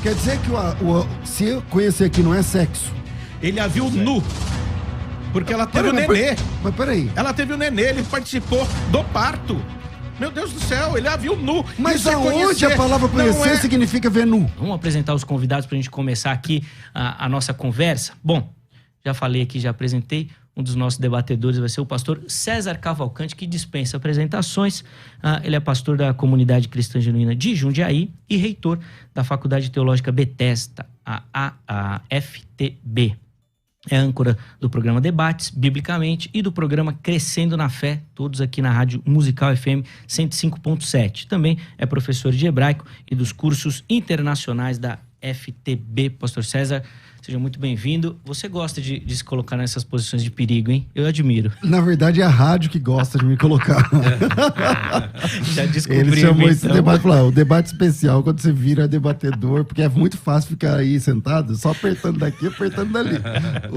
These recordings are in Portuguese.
Quer dizer que se eu conhecer aqui não é sexo? Ele a viu nu. Porque ela teve o nenê. Mas peraí. Ela teve o nenê, ele participou do parto. Meu Deus do céu, ele a viu nu. Mas Isso é aonde conhecer. a palavra conhecer significa ver nu? Vamos apresentar os convidados pra gente começar aqui a nossa conversa. Bom, já falei aqui, já apresentei. Um dos nossos debatedores vai ser o pastor César Cavalcante, que dispensa apresentações. Ele é pastor da Comunidade Cristã Genuína de Jundiaí e reitor da Faculdade Teológica Bethesda, a FTB. É âncora do programa Debates, Biblicamente, e do programa Crescendo na Fé, todos aqui na Rádio Musical FM 105.7. Também é professor de hebraico e dos cursos internacionais da FTB. Pastor César, seja muito bem-vindo. Você gosta de se colocar nessas posições de perigo, hein? Eu admiro. Na verdade, é a rádio que gosta de me colocar. Já descobri. Ele chamou esse debate, falou, o debate especial, quando você vira debatedor, porque é muito fácil ficar aí sentado, só apertando daqui, apertando dali.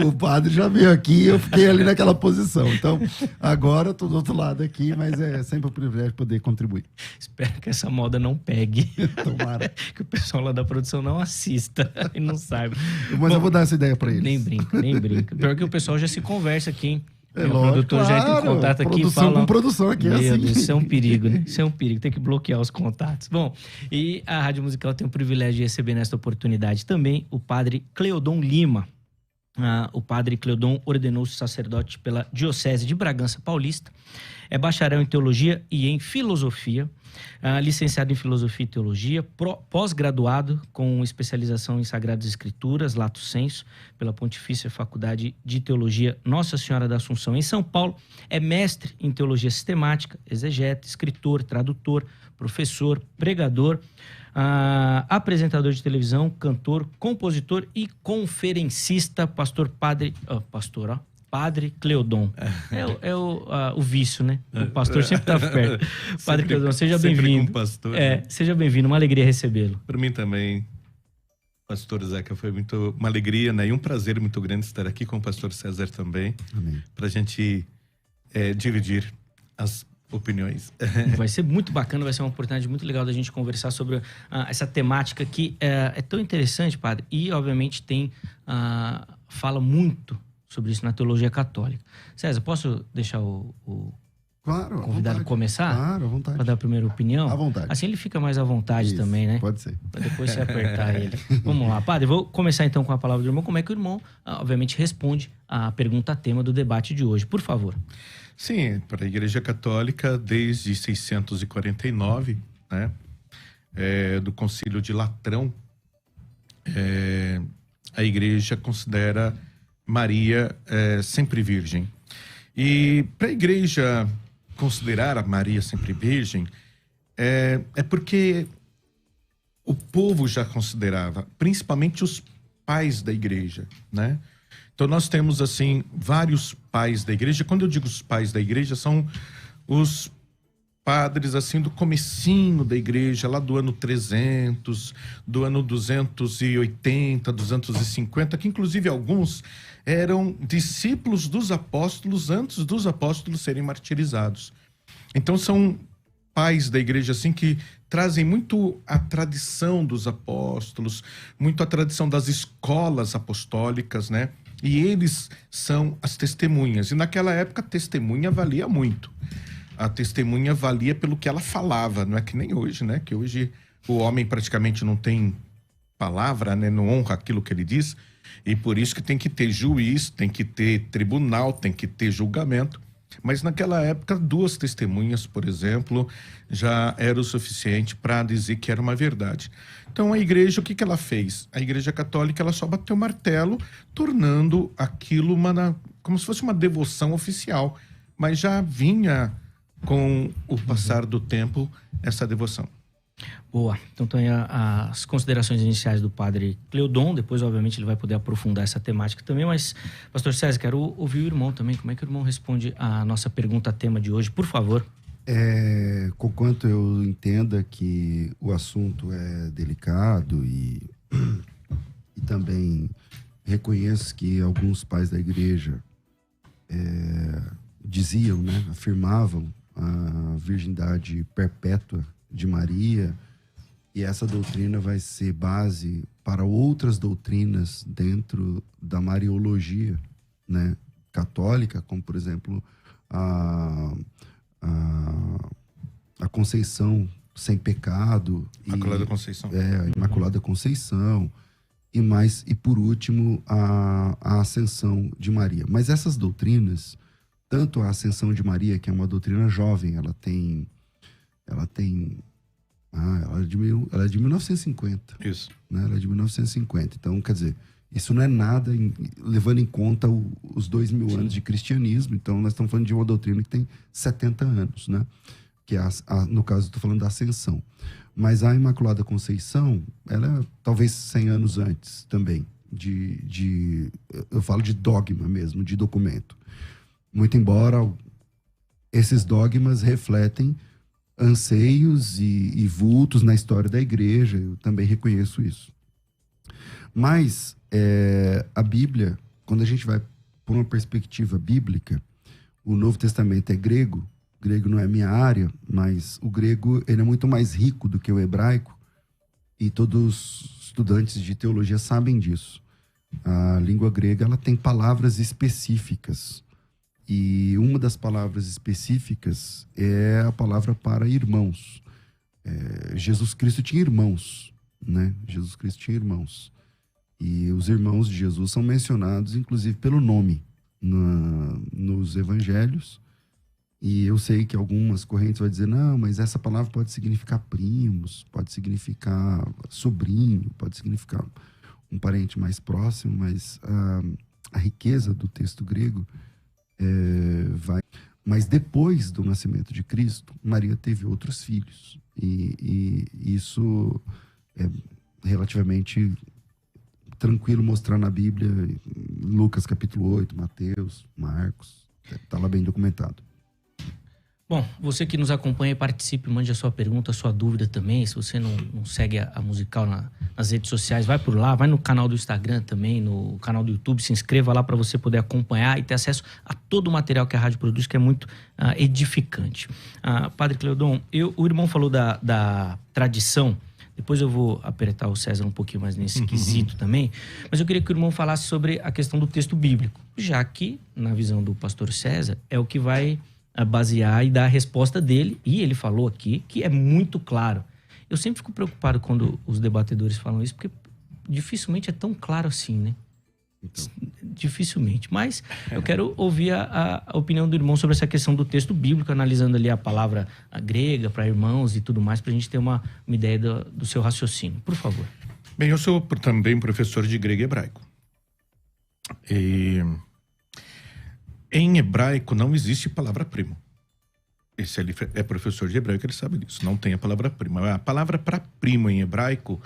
O padre já veio aqui e eu fiquei ali naquela posição. Então, agora eu tô do outro lado aqui, mas é sempre um privilégio poder contribuir. Espero que essa moda não pegue. Tomara. Que o pessoal lá da produção não assista e não saiba. Mas eu vou dar essa ideia pra eles. Nem brinca, nem brinca. Pior que o pessoal já se conversa aqui, hein? É Meu lógico, produtor já entra em contato aqui e fala... com produção aqui é assim. Deus, isso é um perigo, né? Isso é um perigo, tem que bloquear os contatos. Bom, e a Rádio Musical tem o privilégio de receber nesta oportunidade também o padre Cleodon Lima. O padre Cleodon ordenou-se sacerdote pela Diocese de Bragança Paulista, é bacharel em Teologia e em Filosofia, licenciado em Filosofia e Teologia, pós-graduado com especialização em Sagradas Escrituras, Lato Sensu, pela Pontifícia Faculdade de Teologia Nossa Senhora da Assunção em São Paulo, é mestre em Teologia Sistemática, exegeta, escritor, tradutor, professor, pregador, apresentador de televisão, cantor, compositor e conferencista, Padre Cleodon. É o vício, né? O pastor sempre tá perto. Padre Cleodon, seja bem-vindo. Seja bem-vindo, uma alegria recebê-lo. Para mim também, pastor Zeca, foi uma alegria, né? E um prazer muito grande estar aqui com o pastor César também. Amém. Pra gente dividir as opiniões. Vai ser muito bacana, vai ser uma oportunidade muito legal da gente conversar sobre essa temática que é tão interessante, padre, e obviamente fala muito sobre isso na teologia católica. César, posso deixar o convidado começar? Claro, à vontade. Para dar a primeira opinião? À vontade. Assim ele fica mais à vontade também, né? Pode ser. Para depois você apertar ele. Vamos lá, padre, vou começar então com a palavra do irmão. Como é que o irmão, obviamente, responde a pergunta tema do debate de hoje? Por favor. Sim, para a Igreja Católica, desde 649, né, do Concílio de Latrão, a Igreja considera Maria sempre virgem. E para a Igreja considerar a Maria sempre virgem, é porque o povo já considerava, principalmente os pais da Igreja, né? Então nós temos, assim, vários pais da igreja. Quando eu digo os pais da igreja, são os padres, assim, do comecinho da igreja, lá do ano 300, do ano 280, 250, que inclusive alguns eram discípulos dos apóstolos antes dos apóstolos serem martirizados. Então são pais da igreja, assim, que trazem muito a tradição dos apóstolos, muito a tradição das escolas apostólicas, né? E eles são as testemunhas. E naquela época a testemunha valia muito. A testemunha valia pelo que ela falava, não é que nem hoje, né? Que hoje o homem praticamente não tem palavra, né? Não honra aquilo que ele diz. E por isso que tem que ter juiz, tem que ter tribunal, tem que ter julgamento. Mas naquela época, 2 testemunhas, por exemplo, já era o suficiente para dizer que era uma verdade. Então a igreja, o que ela fez? A Igreja Católica, ela só bateu o martelo, tornando aquilo como se fosse uma devoção oficial. Mas já vinha, com o passar do tempo, essa devoção. Boa. Então tem as considerações iniciais do padre Cleodon. Depois, obviamente, ele vai poder aprofundar essa temática também. Mas, pastor César, quero ouvir o irmão também. Como é que o irmão responde a nossa pergunta tema de hoje? Por favor. Conquanto eu entenda que o assunto é delicado e também reconheço que alguns pais da igreja diziam, né, afirmavam a virgindade perpétua de Maria E essa doutrina vai ser base para outras doutrinas dentro da Mariologia, né, católica, como, por exemplo, a Conceição sem pecado. Imaculada Conceição. A Imaculada Conceição. E por último, a Ascensão de Maria. Mas essas doutrinas, tanto a Ascensão de Maria, que é uma doutrina jovem, ela é de 1950. Isso. Né? Ela é de 1950. Então, quer dizer, isso não é nada levando em conta os 2000 anos de cristianismo. Então, nós estamos falando de uma doutrina que tem 70 anos, né? Que é no caso, estou falando da Ascensão. Mas a Imaculada Conceição, ela é talvez 100 anos antes também. Eu falo de dogma mesmo, de documento. Muito embora esses dogmas refletem anseios e vultos na história da igreja, eu também reconheço isso. Mas a Bíblia, quando a gente vai por uma perspectiva bíblica, o Novo Testamento é grego. Grego não é minha área, mas o grego ele é muito mais rico do que o hebraico, e todos os estudantes de teologia sabem disso. A língua grega ela tem palavras específicas, e uma das palavras específicas é a palavra para irmãos. Jesus Cristo tinha irmãos, né? Jesus Cristo tinha irmãos. E os irmãos de Jesus são mencionados, inclusive, pelo nome nos evangelhos. E eu sei que algumas correntes vão dizer, não, mas essa palavra pode significar primos, pode significar sobrinho, pode significar um parente mais próximo, mas a riqueza do texto grego vai... Mas depois do nascimento de Cristo, Maria teve outros filhos. E isso é relativamente tranquilo mostrar na Bíblia, Lucas capítulo 8, Mateus, Marcos, está lá bem documentado. Bom, você que nos acompanha, participe, mande a sua pergunta, a sua dúvida também. Se você não segue a Musical nas redes sociais, vai por lá, vai no canal do Instagram também, no canal do YouTube, se inscreva lá para você poder acompanhar e ter acesso a todo o material que a rádio produz, que é muito edificante. Padre Cleodon, o irmão falou da tradição, depois eu vou apertar o César um pouquinho mais nesse quesito também, mas eu queria que o irmão falasse sobre a questão do texto bíblico, já que, na visão do pastor César, é o que vai basear e dar a resposta dele, e ele falou aqui que é muito claro. Eu sempre fico preocupado quando os debatedores falam isso, porque dificilmente é tão claro assim, né? Então. Dificilmente. Mas eu quero ouvir a opinião do irmão sobre essa questão do texto bíblico, analisando ali a palavra grega para irmãos e tudo mais, para a gente ter uma ideia do seu raciocínio. Por favor. Bem, eu sou também professor de grego e hebraico. Em hebraico não existe palavra primo. Esse ele é professor de hebraico, ele sabe disso. Não tem a palavra prima. A palavra para primo em hebraico,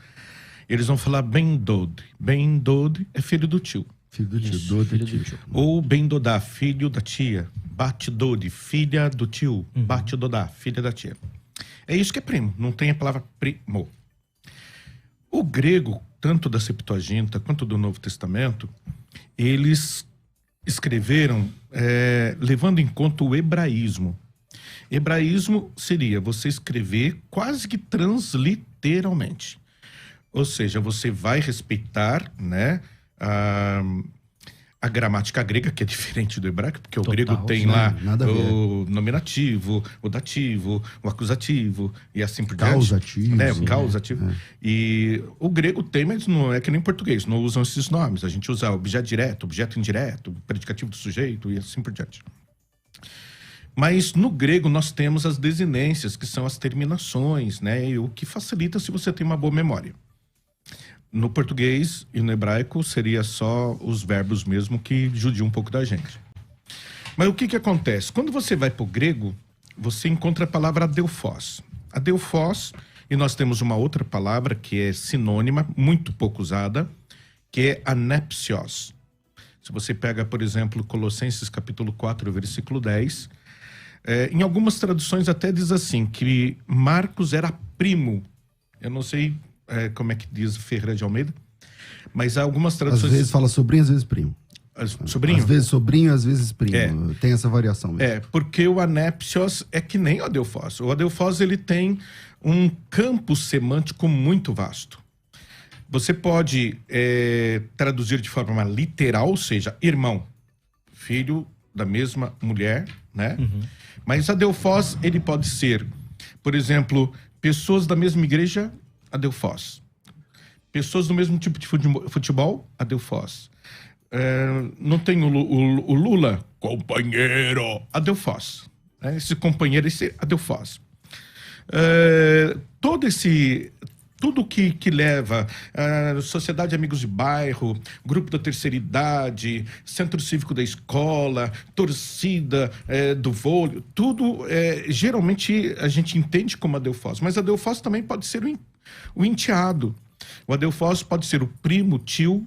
eles vão falar ben-dod. Ben-dod é filho do tio. Filho do tio. Isso, filho do tio. Ou ben-dodá, filho da tia. Bat-dod, filha do tio. Bat-dodá, filha da tia. É isso que é primo. Não tem a palavra primo. O grego, tanto da Septuaginta quanto do Novo Testamento, eles escreveram levando em conta o hebraísmo. Hebraísmo seria você escrever quase que transliteralmente. Ou seja, você vai respeitar, né, a gramática grega, que é diferente do hebraico, porque o grego tem lá o nominativo, o dativo, o acusativo e assim por diante. Causativo. O causativo. E o grego tem, mas não é que nem português, não usam esses nomes. A gente usa objeto direto, objeto indireto, predicativo do sujeito e assim por diante. Mas no grego nós temos as desinências, que são as terminações, né? E o que facilita se você tem uma boa memória. No português e no hebraico seria só os verbos mesmo, que judiam um pouco da gente. Mas o que acontece? Quando você vai para o grego, você encontra a palavra adelphos. Adelphos, e nós temos uma outra palavra que é sinônima, muito pouco usada, que é anepsios. Se você pega, por exemplo, Colossenses capítulo 4, versículo 10, em algumas traduções até diz assim, que Marcos era primo. Eu não sei como é que diz Ferreira de Almeida, mas há algumas traduções... Às vezes fala sobrinho, às vezes primo. Sobrinho? Às vezes sobrinho, às vezes primo. Tem essa variação mesmo. Porque o anepsios é que nem o adelphos. O adelphos, ele tem um campo semântico muito vasto. Você pode traduzir de forma literal, ou seja, irmão, filho da mesma mulher, né? Mas adelphos, ele pode ser, por exemplo, pessoas da mesma igreja, adelphos. Pessoas do mesmo tipo de futebol, adelphos. Não tem o Lula, companheiro, adelphos. Esse companheiro, esse adelphos. Tudo que leva Sociedade de Amigos de Bairro, Grupo da Terceira Idade, Centro Cívico da Escola, torcida do vôlei, tudo geralmente a gente entende como adelphos, mas adelphos também pode ser o enteado. O adelphos pode ser o primo, tio.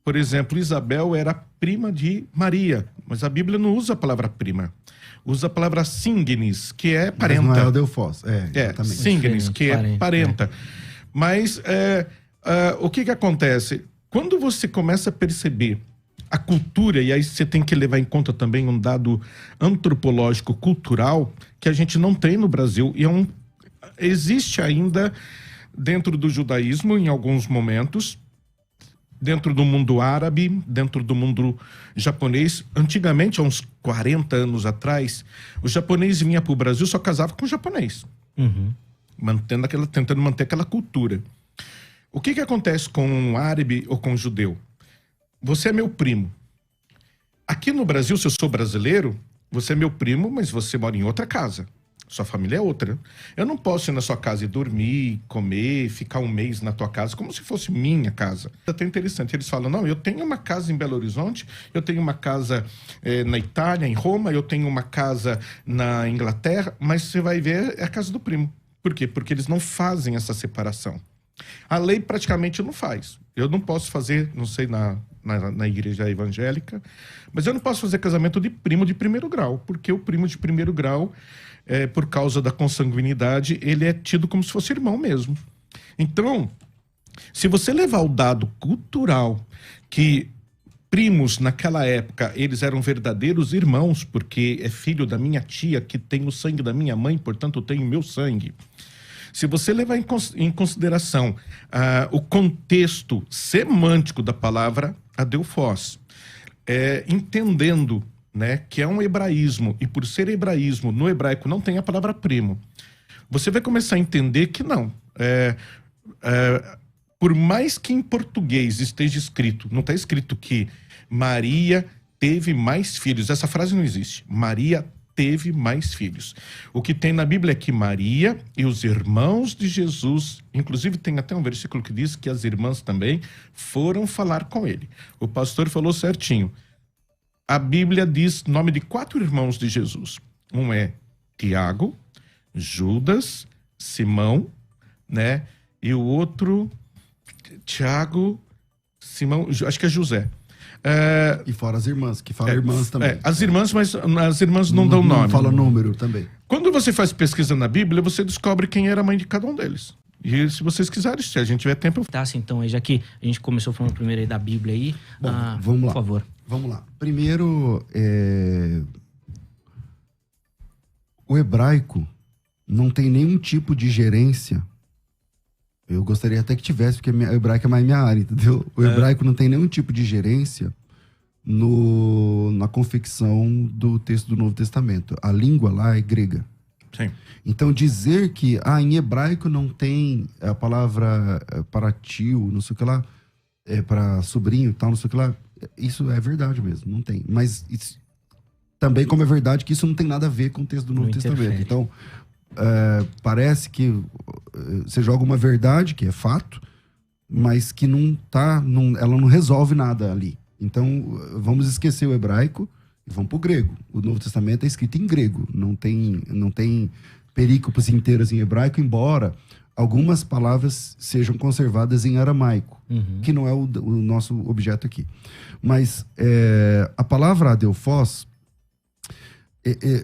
Por exemplo, Isabel era prima de Maria, mas a Bíblia não usa a palavra prima. Usa a palavra singnis, que é parenta. Mas não é adelphos, exatamente. Singnis, que é parenta. Mas o que acontece? Quando você começa a perceber a cultura, e aí você tem que levar em conta também um dado antropológico cultural que a gente não tem no Brasil, e existe ainda dentro do judaísmo em alguns momentos, dentro do mundo árabe, dentro do mundo japonês. Antigamente, há uns 40 anos atrás, o japonês vinha para o Brasil, só casava com o japonês. Tentando manter aquela cultura. O que acontece com um árabe ou com um judeu? Você é meu primo. Aqui no Brasil, se eu sou brasileiro, você é meu primo, mas você mora em outra casa. Sua família é outra. Eu não posso ir na sua casa e dormir, comer, ficar um mês na tua casa, como se fosse minha casa. É até interessante. Eles falam, não, eu tenho uma casa em Belo Horizonte, eu tenho uma casa na Itália, em Roma, eu tenho uma casa na Inglaterra, mas você vai ver, é a casa do primo. Por quê? Porque eles não fazem essa separação. A lei praticamente não faz. Eu não posso fazer, não sei, na igreja evangélica, mas eu não posso fazer casamento de primo de primeiro grau, porque o primo de primeiro grau, por causa da consanguinidade, ele é tido como se fosse irmão mesmo. Então, se você levar o dado cultural que primos naquela época, eles eram verdadeiros irmãos, porque é filho da minha tia que tem o sangue da minha mãe, portanto tem o meu sangue. Se você levar em consideração o contexto semântico da palavra adelphos, entendendo, né, que é um hebraísmo, e por ser hebraísmo, no hebraico não tem a palavra primo, você vai começar a entender que não. Por mais que em português esteja escrito, não está escrito que Maria teve mais filhos. Essa frase não existe. Maria teve mais filhos. O que tem na Bíblia é que Maria e os irmãos de Jesus, inclusive tem até um versículo que diz que as irmãs também foram falar com ele. O pastor falou certinho. A Bíblia diz o nome de 4 irmãos de Jesus. Um é Tiago, Judas, Simão, né? E o outro, Tiago, Simão, acho que é José. E fora as irmãs, que falam irmãs também. As irmãs, mas as irmãs não dão nome. Não fala número também. Quando você faz pesquisa na Bíblia, você descobre quem era a mãe de cada um deles. E se vocês quiserem, se a gente tiver tempo... Tá, assim, então, já que a gente começou falando primeiro aí da Bíblia aí, bom, vamos lá. Por favor. Vamos lá. Primeiro, o hebraico não tem nenhum tipo de gerência. Eu gostaria até que tivesse, porque o hebraico é mais minha área, entendeu? O hebraico não tem nenhum tipo de gerência na confecção do texto do Novo Testamento. A língua lá é grega. Sim. Então, dizer que em hebraico não tem a palavra para tio, não sei o que lá, para sobrinho e tal, não sei o que lá, isso é verdade mesmo, não tem. Mas isso, também como é verdade que isso não tem nada a ver com o texto do Novo Testamento. Então, parece que você joga uma verdade, que é fato, mas que ela não resolve nada ali. Então, vamos esquecer o hebraico e vamos para o grego. O Novo Testamento é escrito em grego, não tem perícopes inteiras em hebraico, embora algumas palavras sejam conservadas em aramaico, que não é o nosso objeto aqui. Mas a palavra adelphos,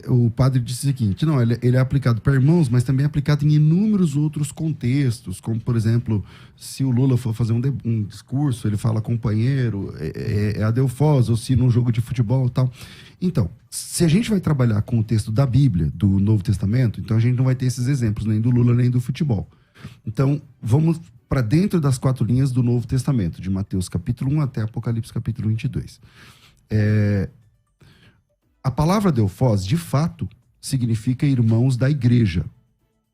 o padre disse o seguinte, não, ele é aplicado para irmãos, mas também é aplicado em inúmeros outros contextos, como, por exemplo, se o Lula for fazer um discurso, ele fala companheiro, adelfós, ou se num jogo de futebol e tal. Então, se a gente vai trabalhar com o texto da Bíblia, do Novo Testamento, então a gente não vai ter esses exemplos, nem do Lula, nem do futebol. Então, vamos para dentro das 4 linhas do Novo Testamento, de Mateus capítulo 1 até Apocalipse capítulo 22. A palavra adelfós, de fato, significa irmãos da igreja.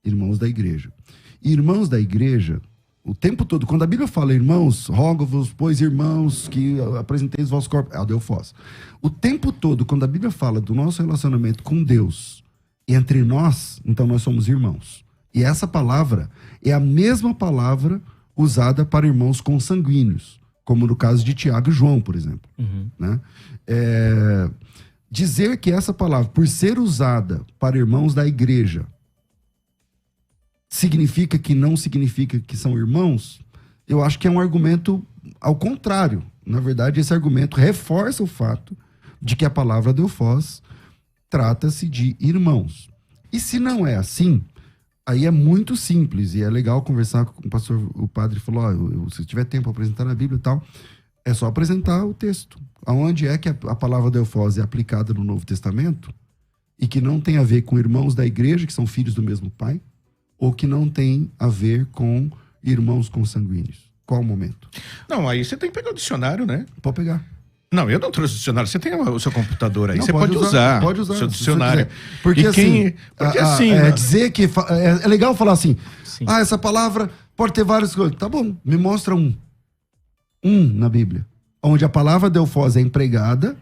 Irmãos da igreja. E irmãos da igreja, o tempo todo, quando a Bíblia fala irmãos, rogo-vos, pois irmãos, que apresenteis vossos corpos, é adelfós. O tempo todo, quando a Bíblia fala do nosso relacionamento com Deus, entre nós, então nós somos irmãos. E essa palavra é a mesma palavra usada para irmãos consanguíneos, como no caso de Tiago e João, por exemplo. Né? Dizer que essa palavra, por ser usada para irmãos da igreja, significa que não significa que são irmãos, eu acho que é um argumento ao contrário. Na verdade, esse argumento reforça o fato de que a palavra adelfós trata-se de irmãos. E se não é assim, aí é muito simples, e é legal conversar com o pastor, o padre falou, se tiver tempo para apresentar na Bíblia e tal, é só apresentar o texto. Aonde é que a palavra adelfós é aplicada no Novo Testamento e que não tem a ver com irmãos da igreja, que são filhos do mesmo pai, ou que não tem a ver com irmãos consanguíneos? Qual o momento? Não, aí você tem que pegar o dicionário, né? Pode pegar. Não, eu não trouxe o dicionário. Você tem o seu computador aí. Não, você pode usar o seu dicionário. Porque assim, né? dizer que... É legal falar assim, Sim. essa palavra pode ter várias coisas. Tá bom, me mostra um na Bíblia, onde a palavra adelfós é empregada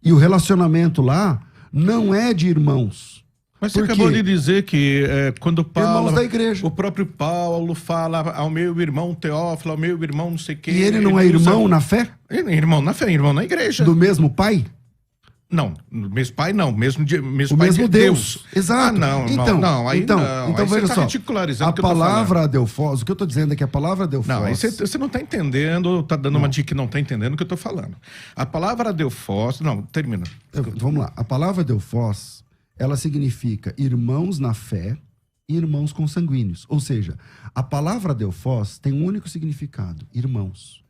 e o relacionamento lá não é de irmãos. Mas você acabou de dizer que quando Paulo... Irmãos da igreja. O próprio Paulo fala ao meu irmão Teófilo, ao meu irmão não sei quem... E ele não é irmão na fé? Irmão na fé, irmão na igreja. Do mesmo pai? Não, mesmo pai não, mesmo o pai mesmo de Deus. Exato. Não, então, não, aí então, não. então aí veja você tá só. ridicularizando A o que eu tô palavra falando. adelfós, o que eu tô dizendo é que a palavra adelfós... Não, aí você não tá entendendo, tá dando uma dica que não tá entendendo o que eu tô falando. A palavra adelfós... Não, termina. Vamos lá. A palavra adelfós, ela significa irmãos na fé e irmãos consanguíneos. Ou seja, a palavra adelfós tem um único significado, irmãos.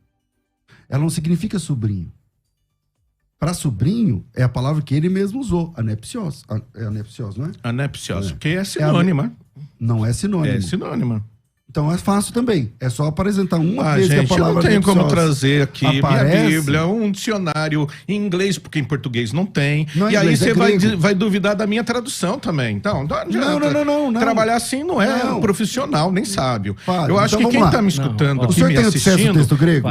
Ela não significa sobrinho. Para sobrinho, é a palavra que ele mesmo usou, anepsios. É anepsios, não é? Anepsios, que é sinônima. Não é sinônimo. É sinônima. Então é fácil também. É só apresentar uma vez gente, que a palavra eu não tenho como anepsios trazer aqui aparece. minha Bíblia, um dicionário em inglês, porque em português não tem. Não é e aí inglês, você é grego. vai duvidar da minha tradução também. Então, não adianta. Não. Trabalhar assim não é Não. profissional, nem sábio. Padre, eu acho então que quem vamos lá. tá me escutando Não, ó. aqui, O senhor me tem acesso ao assistindo, texto grego?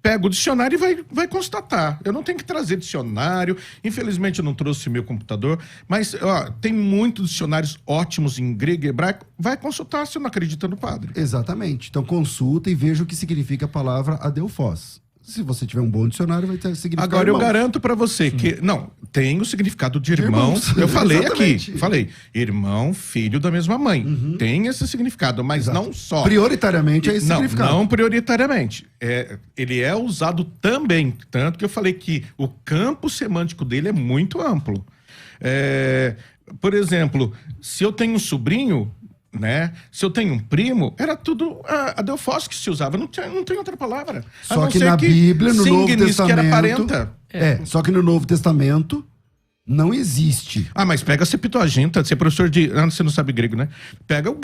pega o dicionário e vai constatar. Eu não tenho que trazer dicionário. Infelizmente, eu não trouxe meu computador. Mas tem muitos dicionários ótimos em grego e hebraico. Vai consultar se não acredita no padre. Exatamente. Então consulta e veja o que significa a palavra adelfós. Se você tiver um bom dicionário, vai ter significado. Agora, eu irmãos. garanto pra você que... Não, tem o significado de irmão. Eu falei Exatamente. aqui. Falei, irmão, filho da mesma mãe. Tem esse significado, mas Exato. não só. Prioritariamente é esse significado. Não prioritariamente. Ele é usado também. Tanto que eu falei que o campo semântico dele é muito amplo. Por exemplo, se eu tenho um sobrinho... Né? Se eu tenho um primo, era tudo adelfós que se usava, não tem outra palavra. Só que na Bíblia, no Novo Testamento... que era parenta. Só que no Novo Testamento não existe. Mas pega a Septuaginta, você é professor de... você não sabe grego, né? Pega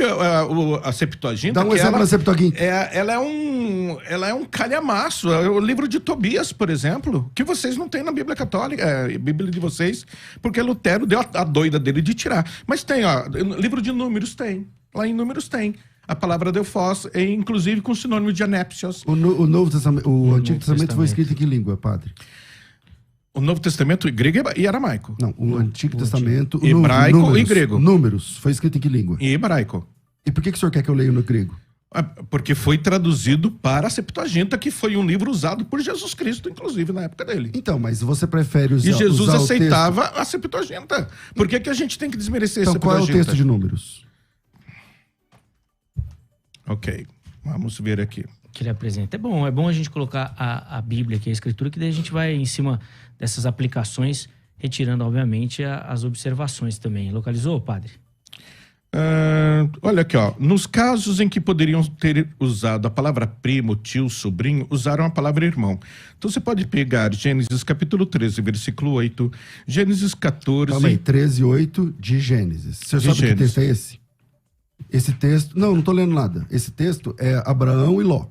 a Septuaginta... Dá um exemplo da Septuaginta. Ela é um calhamaço. É o livro de Tobias, por exemplo, que vocês não têm na Bíblia Católica, Bíblia de vocês, porque Lutero deu a doida dele de tirar. Mas tem, livro de Números tem. Lá em Números tem. A palavra adelfós é inclusive com sinônimo de anepsios. O Novo Testamento, o Antigo Testamento foi escrito em que língua, padre? O Novo Testamento grego e aramaico. Não, o Antigo Testamento... Hebraico números, e grego. Números, foi escrito em que língua? E hebraico. E por que o senhor quer que eu leia no grego? Porque foi traduzido para a Septuaginta, que foi um livro usado por Jesus Cristo, inclusive, na época dele. Então, mas você prefere usar... E Jesus usar aceitava a Septuaginta. Por que a gente tem que desmerecer a Septuaginta? Então, qual é o texto de Números? Ok, vamos ver aqui. Que ele apresenta. É bom a gente colocar a Bíblia aqui, a Escritura, que daí a gente vai em cima dessas aplicações retirando, obviamente, as observações também. Localizou, padre? Olha aqui, ó. Nos casos em que poderiam ter usado a palavra primo, tio, sobrinho, usaram a palavra irmão. Então você pode pegar Gênesis capítulo 13, versículo 8, Gênesis 14... Calma aí, 13, 8 de Gênesis. Você sabe que texto é esse? Esse texto... Não tô lendo nada. Esse texto é Abraão e Ló.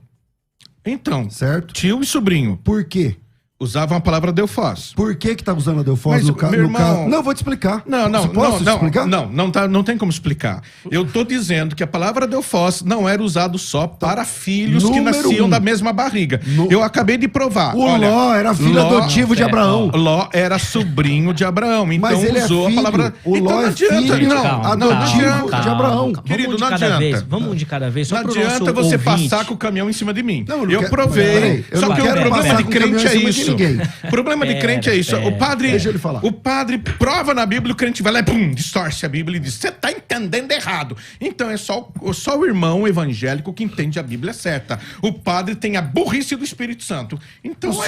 Então, certo? Tio e sobrinho. Por quê? Usavam a palavra Delfós. Por que tá usando a Delfós Mas, no caso? Não, vou te explicar. Não tem como explicar. Eu tô dizendo que a palavra Delfós não era usado só para filhos que nasciam da mesma barriga. Eu acabei de provar. Olha, Ló era filho adotivo de Abraão. Ló era sobrinho de Abraão, então mas ele usou a palavra... O Ló é filho adotivo de Abraão. Querido, não adianta. Vamos um de cada vez, só não adianta você passar com o caminhão em cima de mim. Eu provei. Só que o problema de crente é isso. O problema de crente é isso. Deixa ele falar. O padre prova na Bíblia, o crente vai lá e pum, distorce a Bíblia e diz: você tá entendendo errado. Então é só o irmão evangélico que entende a Bíblia certa. O padre tem a burrice do Espírito Santo. Então o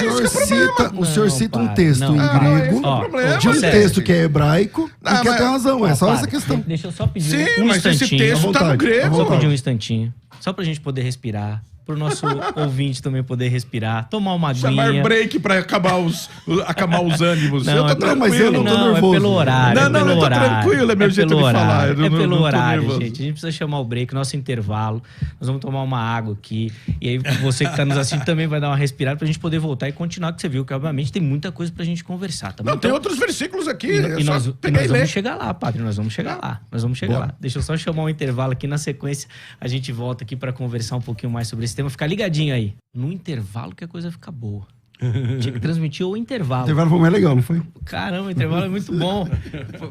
senhor cita um texto em grego, de um problema, texto que é hebraico, e que tem razão. É só essa questão. Deixa eu só pedir um instantinho. Mas esse texto tá no grego. Só pedir um instantinho. Só pra gente poder respirar. Pro nosso ouvinte também poder respirar, tomar uma aguinha. Chamar break pra acabar os ânimos. Não, eu tô tranquilo. Mas eu não tô nervoso. É pelo horário. Eu tô tranquilo, é meu jeito de falar. É pelo horário, gente. A gente precisa chamar o break, nosso intervalo. Nós vamos tomar uma água aqui. E aí você que tá nos assistindo também vai dar uma respirada pra gente poder voltar e continuar, que você viu que obviamente tem muita coisa pra gente conversar. Tá bom? Não, tem outros versículos aqui. E nós vamos chegar lá, padre. Nós vamos chegar lá. Deixa eu só chamar um intervalo aqui. Na sequência, a gente volta aqui pra conversar um pouquinho mais sobre esse tema. Fica ligadinho aí. No intervalo que a coisa fica boa. Tinha que transmitir o intervalo. O intervalo foi mais legal, não foi? Caramba, o intervalo é muito bom.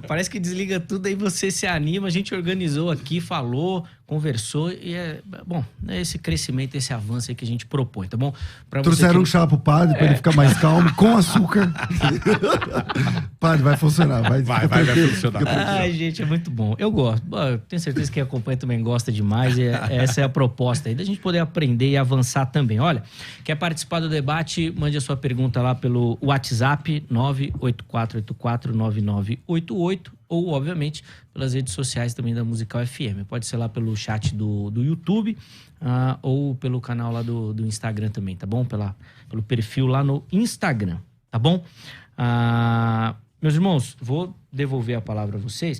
Parece que desliga tudo, aí você se anima. A gente organizou aqui, falou, conversou e é esse crescimento, esse avanço aí que a gente propõe, tá bom? Trouxeram um chá pro padre pra ele ficar mais calmo, com açúcar. Padre, vai funcionar. Vai funcionar. Ai, gente, é muito bom. Eu gosto. Tenho certeza que quem acompanha também gosta demais. Essa é a proposta aí, da gente poder aprender e avançar também. Olha, quer participar do debate? Mande a sua pergunta lá pelo WhatsApp 984849988 ou, obviamente, pelas redes sociais também da Musical FM. Pode ser lá pelo chat do YouTube ou pelo canal lá do Instagram também, tá bom? Pelo perfil lá no Instagram, tá bom? Meus irmãos, vou devolver a palavra a vocês.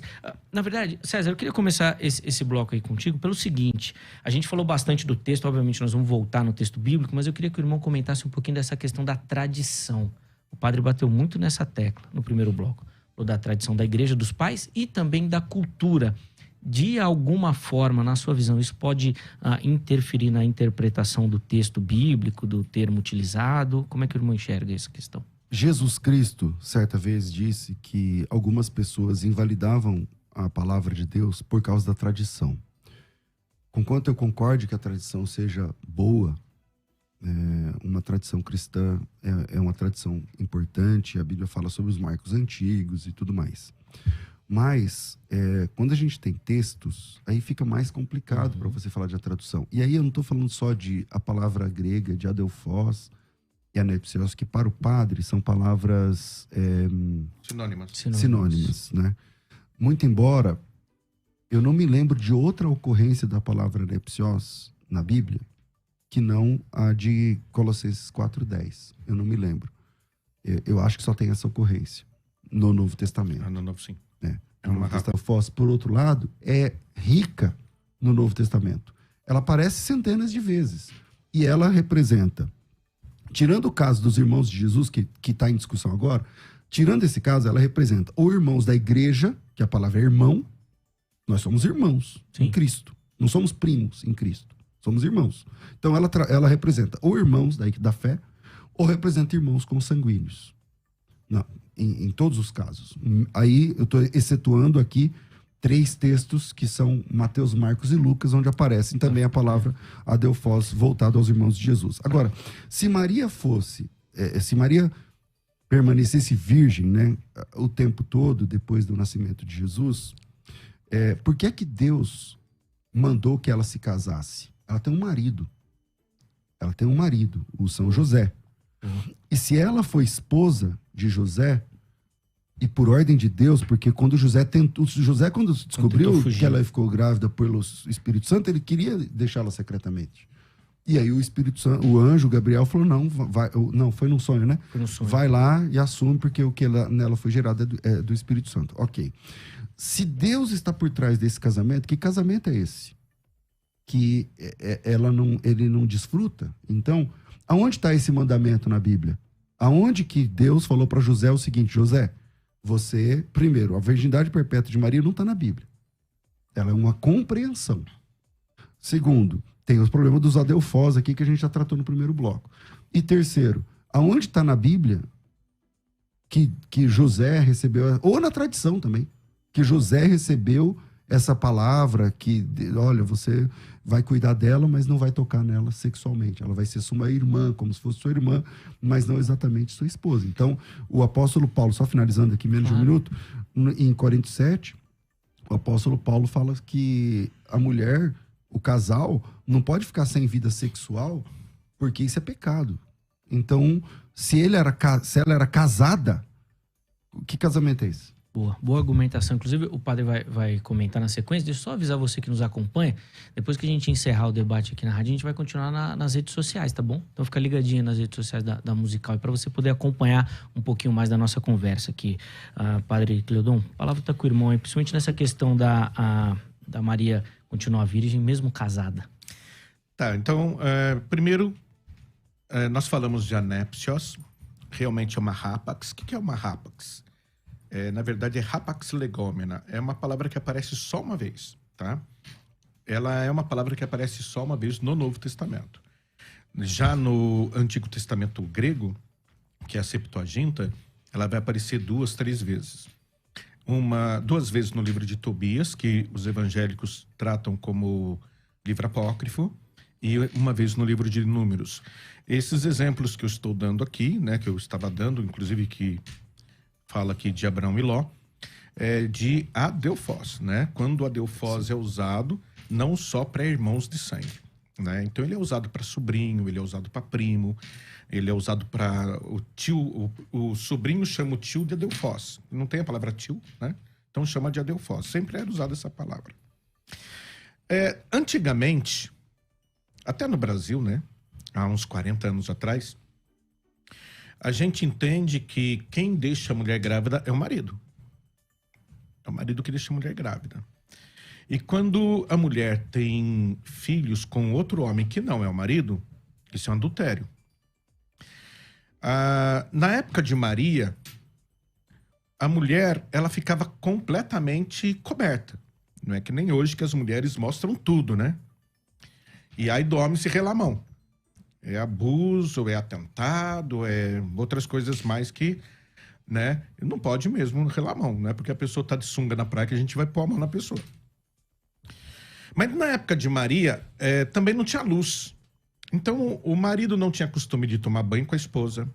Na verdade, César, eu queria começar esse bloco aí contigo pelo seguinte. A gente falou bastante do texto, obviamente nós vamos voltar no texto bíblico, mas eu queria que o irmão comentasse um pouquinho dessa questão da tradição. O padre bateu muito nessa tecla no primeiro bloco, da tradição da igreja, dos pais e também da cultura. De alguma forma, na sua visão, isso pode interferir na interpretação do texto bíblico, do termo utilizado? Como é que o irmão enxerga essa questão? Jesus Cristo, certa vez, disse que algumas pessoas invalidavam a palavra de Deus por causa da tradição. Conquanto eu concorde que a tradição seja boa, uma tradição cristã é uma tradição importante, a Bíblia fala sobre os marcos antigos e tudo mais. Mas, quando a gente tem textos, aí fica mais complicado para você falar de tradução. E aí eu não estou falando só de a palavra grega, de adelphos e anepsios, que para o padre são palavras sinônimas, né? Muito embora eu não me lembro de outra ocorrência da palavra anepsios na Bíblia que não a de Colossenses 4:10. Eu não me lembro. Eu acho que só tem essa ocorrência no Novo Testamento. No Novo, sim. No Novo Testamento. Por outro lado, é rica no Novo Testamento. Ela aparece centenas de vezes. E ela representa, tirando o caso dos irmãos de Jesus, que está em discussão agora, tirando esse caso, ela representa ou irmãos da igreja, que a palavra é irmão. Nós somos irmãos em Cristo. Não somos primos em Cristo. Somos irmãos. Então ela representa ou irmãos da fé, ou representa irmãos consanguíneos. Não, em todos os casos. Aí eu estou excetuando aqui 3 textos que são Mateus, Marcos e Lucas, onde aparecem também a palavra adelphos voltada aos irmãos de Jesus. Agora, se Maria permanecesse virgem, né, o tempo todo depois do nascimento de Jesus, por que é que Deus mandou que ela se casasse? Ela tem um marido. O São José. E se ela foi esposa de José, e por ordem de Deus, porque quando José quando descobriu que ela ficou grávida pelo Espírito Santo, ele queria deixá-la secretamente. E aí o Espírito Santo, o anjo Gabriel falou, não, foi num sonho, né? Foi num sonho. Vai lá e assume, porque o que nela foi gerado é do Espírito Santo. Ok. Se Deus está por trás desse casamento, que casamento é esse? Que ele não desfruta? Então, aonde está esse mandamento na Bíblia? Aonde que Deus falou para José o seguinte, José, você, primeiro, a virgindade perpétua de Maria não está na Bíblia. Ela é uma compreensão. Segundo, tem os problemas dos adelfós aqui que a gente já tratou no primeiro bloco. E terceiro, aonde está na Bíblia que José recebeu, ou na tradição também, que José recebeu essa palavra que, olha, você vai cuidar dela, mas não vai tocar nela sexualmente. Ela vai ser sua irmã, como se fosse sua irmã, mas não exatamente sua esposa. Então, o apóstolo Paulo, só finalizando aqui menos de um minuto, em Coríntios 7, o apóstolo Paulo fala que a mulher, o casal, não pode ficar sem vida sexual, porque isso é pecado. Então, se ela era casada, que casamento é esse? Boa argumentação. Inclusive, o padre vai comentar na sequência. Deixa eu só avisar você que nos acompanha. Depois que a gente encerrar o debate aqui na rádio, a gente vai continuar nas redes sociais, tá bom? Então fica ligadinho nas redes sociais da Musical e para você poder acompanhar um pouquinho mais da nossa conversa aqui. Padre Cleodon, a palavra tá com o irmão aí, principalmente nessa questão da Maria continuar virgem, mesmo casada. Tá, então, primeiro, nós falamos de anépsios, realmente é uma rápax. O que é uma rápax? Na verdade, é rapax legomena. É uma palavra que aparece só uma vez, tá? Ela é uma palavra que aparece só uma vez no Novo Testamento. Já no Antigo Testamento grego, que é a Septuaginta, ela vai aparecer 2, 3 vezes. 2 vezes no livro de Tobias, que os evangélicos tratam como livro apócrifo, e uma vez no livro de Números. Esses exemplos que eu estou dando aqui, né, que eu estava dando, inclusive que fala aqui de Abraão e Ló, de adelfós, né? Quando o adelfós é usado não só para irmãos de sangue, né? Então ele é usado para sobrinho, ele é usado para primo, ele é usado para o tio, o sobrinho chama o tio de adelfós. Não tem a palavra tio, né? Então chama de adelfós. Sempre era usada essa palavra. Antigamente, até no Brasil, né? Há uns 40 anos atrás, a gente entende que quem deixa a mulher grávida é o marido. É o marido que deixa a mulher grávida. E quando a mulher tem filhos com outro homem que não é o marido, isso é um adultério. Na época de Maria, a mulher, ela ficava completamente coberta. Não é que nem hoje que as mulheres mostram tudo, né? E aí do homem se rela a mão. É abuso, é atentado, é outras coisas mais que, né? Não pode mesmo relar a mão, né? Porque a pessoa tá de sunga na praia que a gente vai pôr a mão na pessoa. Mas na época de Maria, também não tinha luz. Então, o marido não tinha costume de tomar banho com a esposa.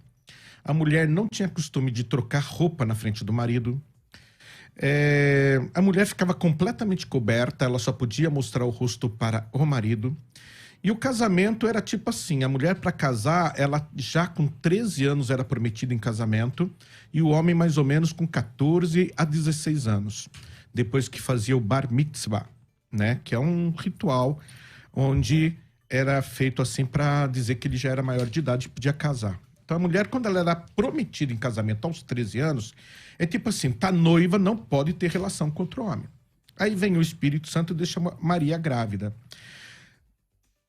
A mulher não tinha costume de trocar roupa na frente do marido. A mulher ficava completamente coberta, ela só podia mostrar o rosto para o marido. E o casamento era tipo assim, a mulher para casar, ela já com 13 anos era prometida em casamento, e o homem mais ou menos com 14 a 16 anos, depois que fazia o bar mitzvah, né? Que é um ritual onde era feito assim para dizer que ele já era maior de idade e podia casar. Então a mulher, quando ela era prometida em casamento aos 13 anos, é tipo assim, tá noiva, não pode ter relação com outro homem. Aí vem o Espírito Santo e deixa Maria grávida.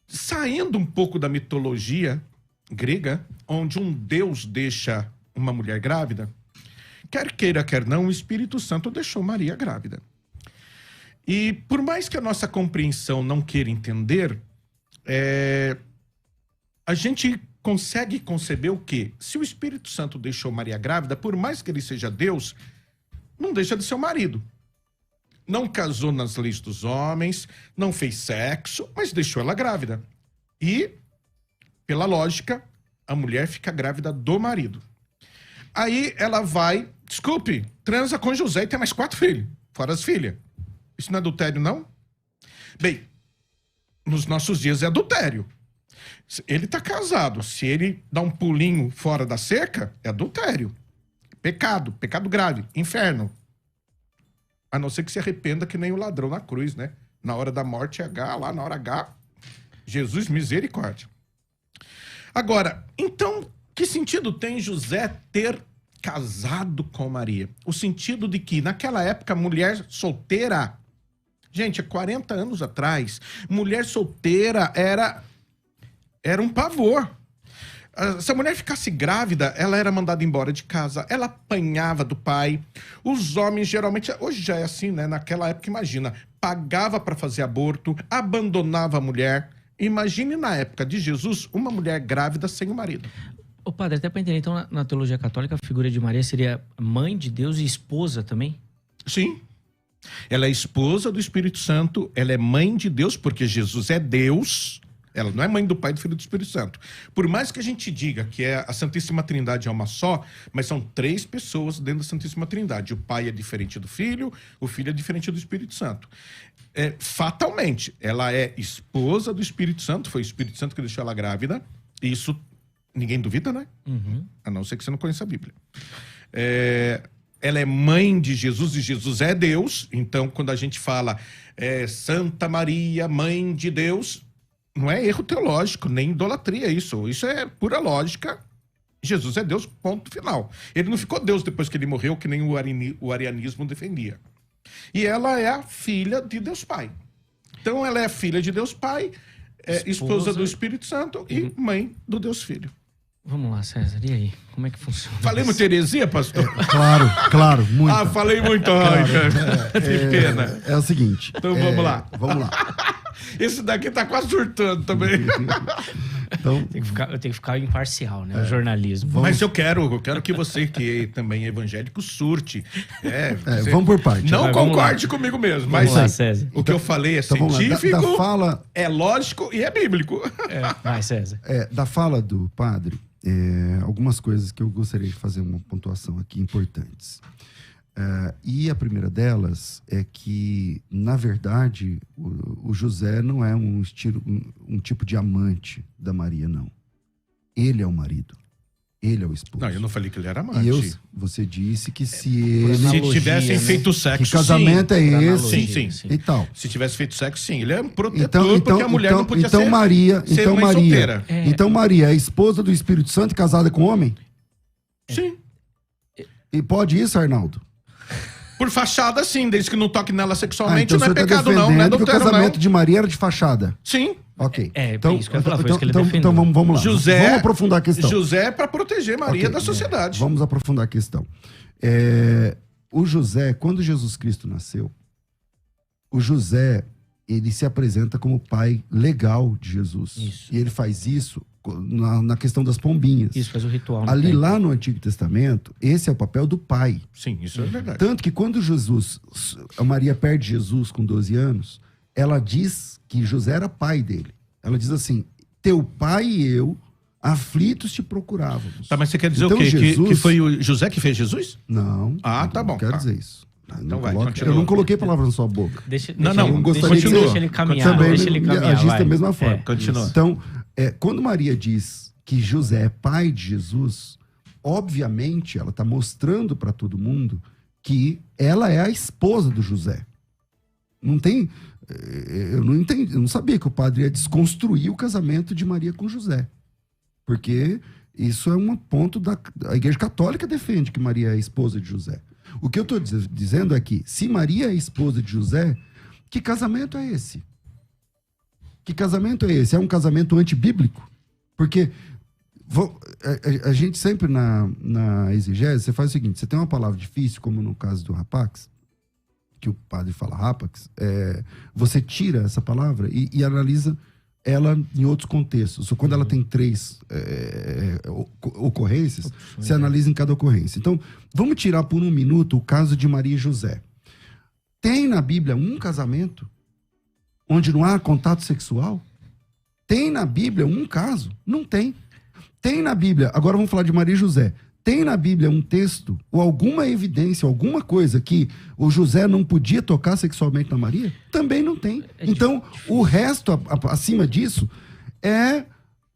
Saindo um pouco da mitologia grega, onde um deus deixa uma mulher grávida, quer queira, quer não, o Espírito Santo deixou Maria grávida. E por mais que a nossa compreensão não queira entender, a gente consegue conceber o quê? Se o Espírito Santo deixou Maria grávida, por mais que ele seja Deus, não deixa de ser o marido. Não casou nas leis dos homens, não fez sexo, mas deixou ela grávida. E, pela lógica, a mulher fica grávida do marido. Aí ela vai, transa com José e tem mais 4 filhos, fora as filhas. Isso não é adultério, não? Bem, nos nossos dias é adultério. Ele está casado, se ele dá um pulinho fora da cerca, é adultério. pecado grave, inferno. A não ser que se arrependa que nem o ladrão na cruz, né? Na hora da morte H, lá na hora H, Jesus, misericórdia. Agora, então, que sentido tem José ter casado com Maria? O sentido de que, naquela época, mulher solteira... Gente, há 40 anos atrás, mulher solteira era um pavor. Se a mulher ficasse grávida, ela era mandada embora de casa, ela apanhava do pai. Os homens, geralmente, hoje já é assim, né? Naquela época, imagina, pagava para fazer aborto, abandonava a mulher. Imagine na época de Jesus, uma mulher grávida sem o marido. Ô padre, até para entender, então, na teologia católica, a figura de Maria seria mãe de Deus e esposa também? Sim. Ela é esposa do Espírito Santo, ela é mãe de Deus, porque Jesus é Deus. Ela não é mãe do Pai, do Filho e do Espírito Santo. Por mais que a gente diga que a Santíssima Trindade é uma só, mas são 3 pessoas dentro da Santíssima Trindade. O Pai é diferente do Filho, o Filho é diferente do Espírito Santo. Fatalmente, ela é esposa do Espírito Santo, foi o Espírito Santo que deixou ela grávida. Isso ninguém duvida, né? Uhum. A não ser que você não conheça a Bíblia. Ela é mãe de Jesus e Jesus é Deus. Então, quando a gente fala Santa Maria, mãe de Deus, não é erro teológico, nem idolatria isso. Isso é pura lógica. Jesus é Deus, ponto final. Ele não ficou Deus depois que ele morreu, que nem o arianismo defendia. E ela é a filha de Deus Pai. Então, ela é filha de Deus Pai, esposa do Espírito Santo e mãe do Deus Filho. Vamos lá, César, e aí? Como é que funciona? Falei muita heresia, pastor? Claro, muito. Ah, falei muito. Ai, que pena. É o seguinte. Então vamos lá. Vamos lá. Esse daqui tá quase surtando também. Então, Eu tenho que ficar imparcial, né? O jornalismo. Mas eu quero que você, que também é evangélico, surte. vamos por parte. Não Vai, concorde comigo mesmo, mas Vamos lá, César. o que eu falei é vamos lá. científico, Da fala, é lógico e é bíblico. Vai, César. da fala do padre, algumas coisas que eu gostaria de fazer uma pontuação aqui importantes. E a primeira delas é que, na verdade, o José não é um tipo de amante da Maria, não. Ele é o marido. Ele é o esposo. Não, eu não falei que ele era amante. E você disse que se ele... Se analogia, tivessem né? feito sexo, Que casamento sim. é Por esse analogia, sim. e tal. Se tivesse feito sexo, sim. Ele é um protetor, porque a mulher não podia ser ser mãe Maria, solteira. Então Maria é esposa do Espírito Santo e casada com homem? Sim. E pode isso, Arnaldo? Por fachada, sim. Desde que não toque nela sexualmente, Então não é você tá pecado, não. Não é defendendo que o adultério, casamento não. de Maria era de fachada. Sim. Ok. Então, isso que eu ia falar, foi isso que ele defendeu. então vamos lá. José, vamos aprofundar a questão. José é para proteger Maria Ok, da sociedade. Vamos aprofundar a questão. O José, quando Jesus Cristo nasceu, o José, ele se apresenta como pai legal de Jesus. Isso. E ele faz isso na questão das pombinhas. Isso, faz o ritual. Ali lá no Antigo Testamento, esse é o papel do pai. Sim, isso é verdade. Tanto que quando a Maria perde Jesus com 12 anos, ela diz que José era pai dele. Ela diz assim, teu pai e eu, aflitos, te procurávamos. Tá, mas você quer dizer Então, o quê? Jesus- Que foi o José que fez Jesus? Não. Ah, tá bom, Não quero tá. dizer isso. Então vai, continua. Eu não coloquei palavras na sua boca. Não, continua. Deixa ele caminhar. Também Deixa ele caminhar, agisse vai. da mesma forma. Continua. Então, quando Maria diz que José é pai de Jesus, obviamente ela está mostrando para todo mundo que ela é a esposa do José. Não tem... Eu não entendi, eu não sabia que o padre ia desconstruir o casamento de Maria com José. Porque isso é um ponto a Igreja Católica defende que Maria é a esposa de José. O que eu estou dizendo é que, se Maria é a esposa de José, que casamento é esse? Que casamento é esse? É um casamento antibíblico? Porque a gente sempre na exegese, você faz o seguinte, você tem uma palavra difícil, como no caso do rapax, que o padre fala rapax, você tira essa palavra e analisa ela em outros contextos. Quando ela tem 3 ocorrências, você analisa em cada ocorrência. Então, vamos tirar por um minuto o caso de Maria e José. Tem na Bíblia um casamento onde não há contato sexual? Tem na Bíblia um caso? Não tem. Tem na Bíblia, agora vamos falar de Maria e José. Tem na Bíblia um texto ou alguma evidência, alguma coisa que o José não podia tocar sexualmente na Maria? Também não tem. Então, o resto acima disso é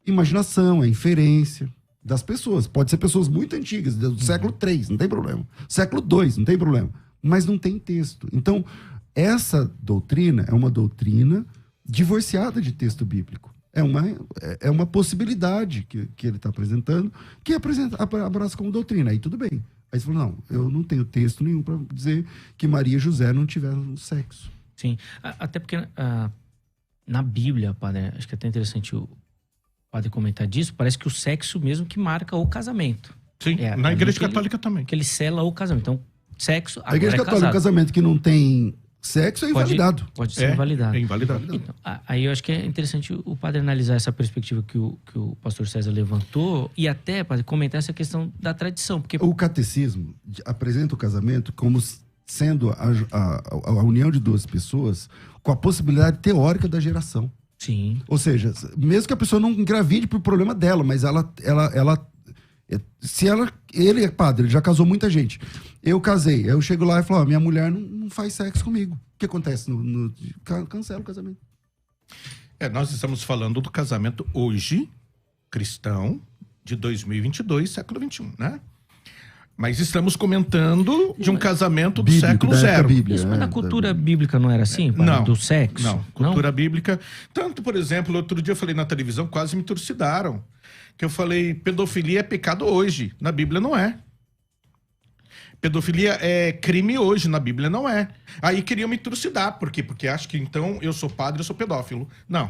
imaginação, é inferência. das pessoas. Pode ser pessoas muito antigas, do século III, não tem problema. Século II, não tem problema. Mas não tem texto. Então, essa doutrina é uma doutrina divorciada de texto bíblico. É uma possibilidade que ele está apresentando, que abraça como doutrina. Aí tudo bem. Aí você falou, não, eu não tenho texto nenhum para dizer que Maria e José não tiveram sexo. Sim, até porque na Bíblia, padre, acho que é até interessante o padre comentar disso, parece que o sexo mesmo que marca o casamento. Sim, na Igreja Católica também. Que ele sela o casamento. Então, sexo, a Igreja Católica, um casamento que não tem sexo é invalidado. Pode ser invalidado. É invalidado. Então, aí eu acho que é interessante o padre analisar essa perspectiva que o pastor César levantou e até, padre, comentar essa questão da tradição. Porque o catecismo apresenta o casamento como sendo a união de duas pessoas com a possibilidade teórica da geração. Sim. Ou seja, mesmo que a pessoa não engravide por problema dela, mas ele é padre, ele já casou muita gente. Eu casei, aí eu chego lá e falo, minha mulher não faz sexo comigo. O que acontece? Cancela o casamento. Nós estamos falando do casamento hoje, cristão, de 2022, século XXI, né? Mas estamos comentando de um casamento do bíblico, século zero. Bíblia, isso, mas na cultura bíblica não era assim? Não. Do sexo? Não, cultura bíblica. Tanto, por exemplo, outro dia eu falei na televisão, quase me trucidaram. Que eu falei, pedofilia é pecado hoje. Na Bíblia não é. Pedofilia é crime hoje, na Bíblia não é. Aí queriam me trucidar. Por quê? Porque acho que então eu sou padre, eu sou pedófilo. Não.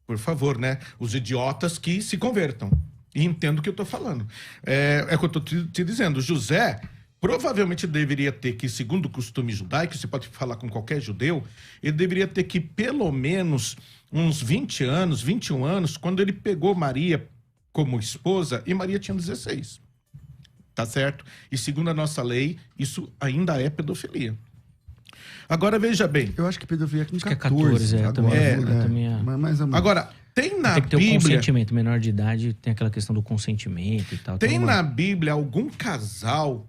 Por favor, né? Os idiotas que se convertam. E entendo o que eu tô falando. É o que eu tô te dizendo. José provavelmente deveria ter que, segundo o costume judaico, você pode falar com qualquer judeu, ele deveria ter que pelo menos uns 20 anos, 21 anos, quando ele pegou Maria como esposa, e Maria tinha 16. Tá certo? E segundo a nossa lei, isso ainda é pedofilia. Agora, veja bem. Eu acho que pedofilia é com 14. 14, Agora, tem na tem que ter Bíblia... o consentimento. Menor de idade tem aquela questão do consentimento e tal. Tem na Bíblia algum casal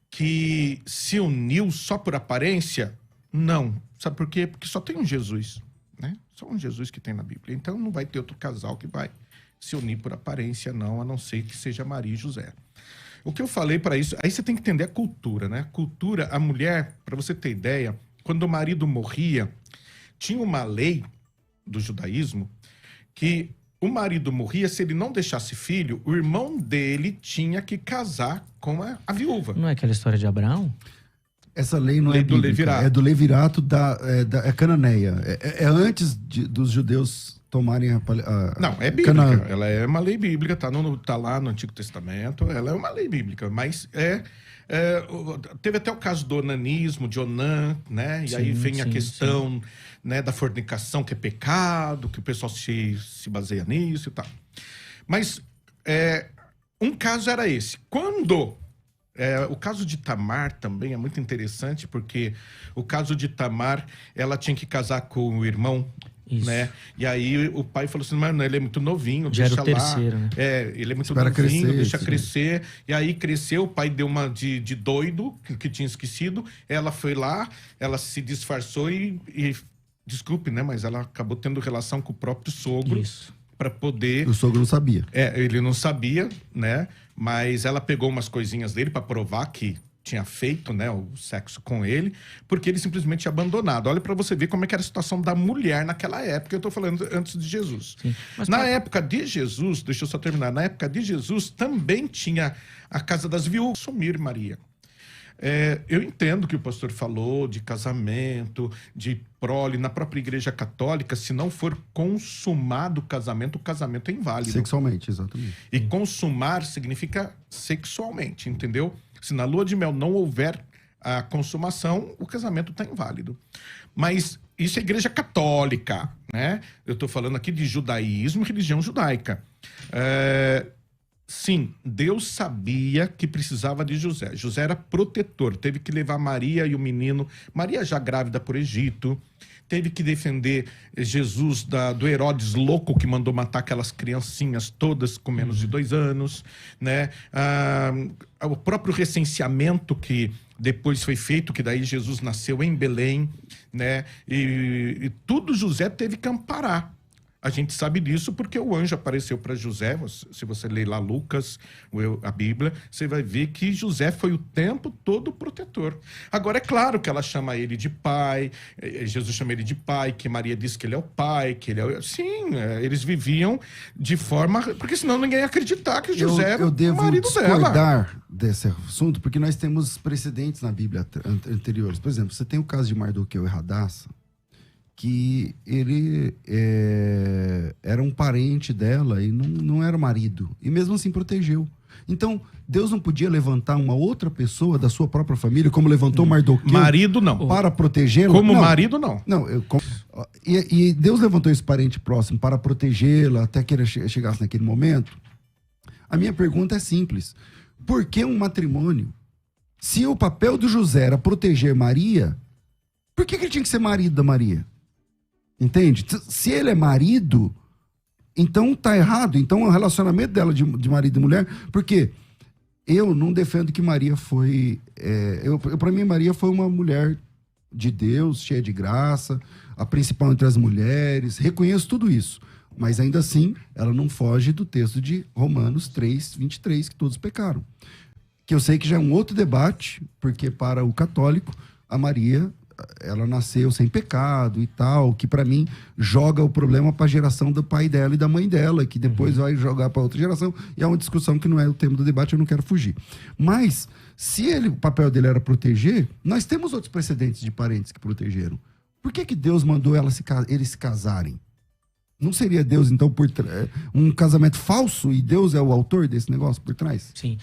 que se uniu só por aparência? Não. Sabe por quê? Porque só tem um Jesus, né? Só um Jesus que tem na Bíblia. Então não vai ter outro casal que vai se unir por aparência, não, a não ser que seja Maria e José. O que eu falei para isso... Aí você tem que entender a cultura, né? Cultura, a mulher, para você ter ideia, quando o marido morria, tinha uma lei do judaísmo que o marido morria, se ele não deixasse filho, o irmão dele tinha que casar com a viúva. Não é aquela história de Abraão? Essa lei não lei é do bíblica, Levirato. é do Levirato é cananeia. É antes dos judeus tomarem Não, é bíblica. Ela é uma lei bíblica, tá lá no Antigo Testamento, ela é uma lei bíblica, mas teve até o caso do onanismo, de Onã, né? E aí vem a questão, né, da fornicação, que é pecado, que o pessoal se baseia nisso e tal. Mas um caso era esse. Quando... o caso de Tamar também é muito interessante, porque o caso de Tamar, ela tinha que casar com o irmão, né? E aí o pai falou assim, mas ele é muito novinho, já deixa era o terceiro, lá. Né? Ele é muito Espera novinho, crescer, deixa sim. crescer. E aí cresceu, o pai deu uma de doido, que tinha esquecido. Ela foi lá, ela se disfarçou e desculpe, né? Mas ela acabou tendo relação com o próprio sogro. Isso. Para poder... O sogro não sabia. Ele não sabia, né? Mas ela pegou umas coisinhas dele para provar que tinha feito, né, o sexo com ele, porque ele simplesmente tinha abandonado. Olha para você ver como é que era a situação da mulher naquela época. Eu tô falando antes de Jesus. Na época de Jesus, deixa eu só terminar. Na época de Jesus também tinha a casa das viúvas. Sumir Maria. Eu entendo que o pastor falou de casamento, de prole. Na própria Igreja Católica, se não for consumado o casamento é inválido. Sexualmente, exatamente. E consumar significa sexualmente, entendeu? Se na lua de mel não houver a consumação, o casamento está inválido. Mas isso é Igreja Católica, né? Eu estou falando aqui de judaísmo, religião judaica. Sim, Deus sabia que precisava de José. José era protetor, teve que levar Maria e o menino, Maria já grávida por Egito, teve que defender Jesus do Herodes louco que mandou matar aquelas criancinhas todas com menos de 2 anos, né? O próprio recenseamento que depois foi feito, que daí Jesus nasceu em Belém, né? E tudo José teve que amparar. A gente sabe disso porque o anjo apareceu para José. Se você ler lá Lucas, a Bíblia, você vai ver que José foi o tempo todo protetor. Agora, é claro que ela chama ele de pai, Jesus chama ele de pai, que Maria diz que ele é o pai, que ele é o... Sim, eles viviam de forma... Porque senão ninguém ia acreditar que José era o marido dela. Eu devo discordar desse assunto, porque nós temos precedentes na Bíblia anteriores. Por exemplo, você tem o caso de Mardoqueu e Radassa, que ele era um parente dela e não era marido. E mesmo assim protegeu. Então, Deus não podia levantar uma outra pessoa da sua própria família, como levantou Mardoqueu. Marido, não. Para protegê-la. Como marido, não. Não, e Deus levantou esse parente próximo para protegê-la até que ele chegasse naquele momento. A minha pergunta é simples. Por que um matrimônio? Se o papel do José era proteger Maria, por que ele tinha que ser marido da Maria? Entende? Se ele é marido, então tá errado. Então o relacionamento dela de marido e mulher... Porque eu não defendo que Maria foi... Para mim, Maria foi uma mulher de Deus, cheia de graça, a principal entre as mulheres. Reconheço tudo isso. Mas ainda assim, ela não foge do texto de Romanos 3, 23, que todos pecaram. Que eu sei que já é um outro debate, porque para o católico, a Maria... ela nasceu sem pecado e tal, que pra mim joga o problema pra geração do pai dela e da mãe dela, que depois vai jogar pra outra geração, e é uma discussão que não é o tema do debate, eu não quero fugir. Mas, se o papel dele era proteger, nós temos outros precedentes de parentes que protegeram. Por que Deus mandou eles se casarem? Não seria Deus, então, um casamento falso e Deus é o autor desse negócio por trás? Sim.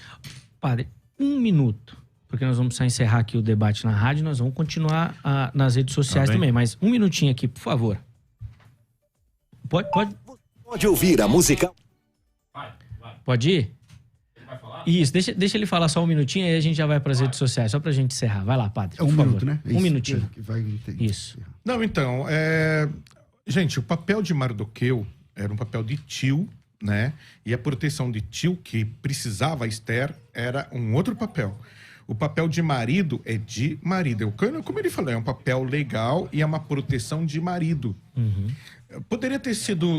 Padre, 1 minuto. Porque nós vamos precisar encerrar aqui o debate na rádio, nós vamos continuar nas redes sociais também. Mas 1 minutinho aqui, por favor. Pode ouvir a música. Pode ir? Vai falar? Isso, deixa ele falar só 1 minutinho, aí a gente já vai para as redes sociais, só pra gente encerrar. Vai lá, padre. É 1 minuto, né? Um minutinho. Isso. Não, então, gente, o papel de Mardoqueu era um papel de tio, né? E a proteção de tio que precisava Esther era um outro papel. O papel de marido é de marido. Como ele falou, é um papel legal e é uma proteção de marido. Uhum.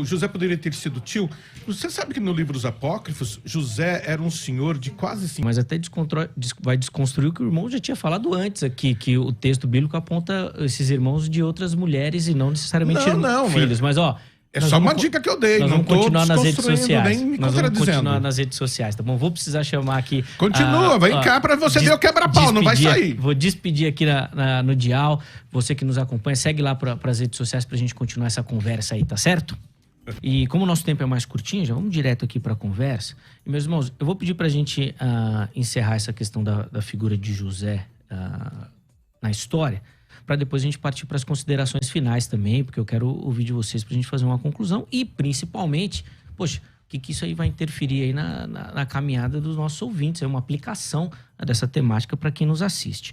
José poderia ter sido tio. Você sabe que no livro dos Apócrifos, José era um senhor de quase 50... Mas até vai desconstruir o que o irmão já tinha falado antes aqui, que o texto bíblico aponta esses irmãos de outras mulheres e não necessariamente filhos. Mas, ó... É só uma dica que eu dei. Nós vamos continuar nas redes sociais. Nem nós vamos continuar nas redes sociais, tá bom? Vou precisar chamar aqui... Continua, vem cá pra você ver o quebra-pau, não vai sair. Vou despedir aqui no Dial. Você que nos acompanha, segue lá pras redes sociais pra gente continuar essa conversa aí, tá certo? E como o nosso tempo é mais curtinho, já vamos direto aqui pra conversa. E, meus irmãos, eu vou pedir pra gente encerrar essa questão da figura de José na história, para depois a gente partir para as considerações finais também, porque eu quero ouvir de vocês para a gente fazer uma conclusão e, principalmente, poxa, o que isso aí vai interferir aí na caminhada dos nossos ouvintes, é uma aplicação dessa temática para quem nos assiste.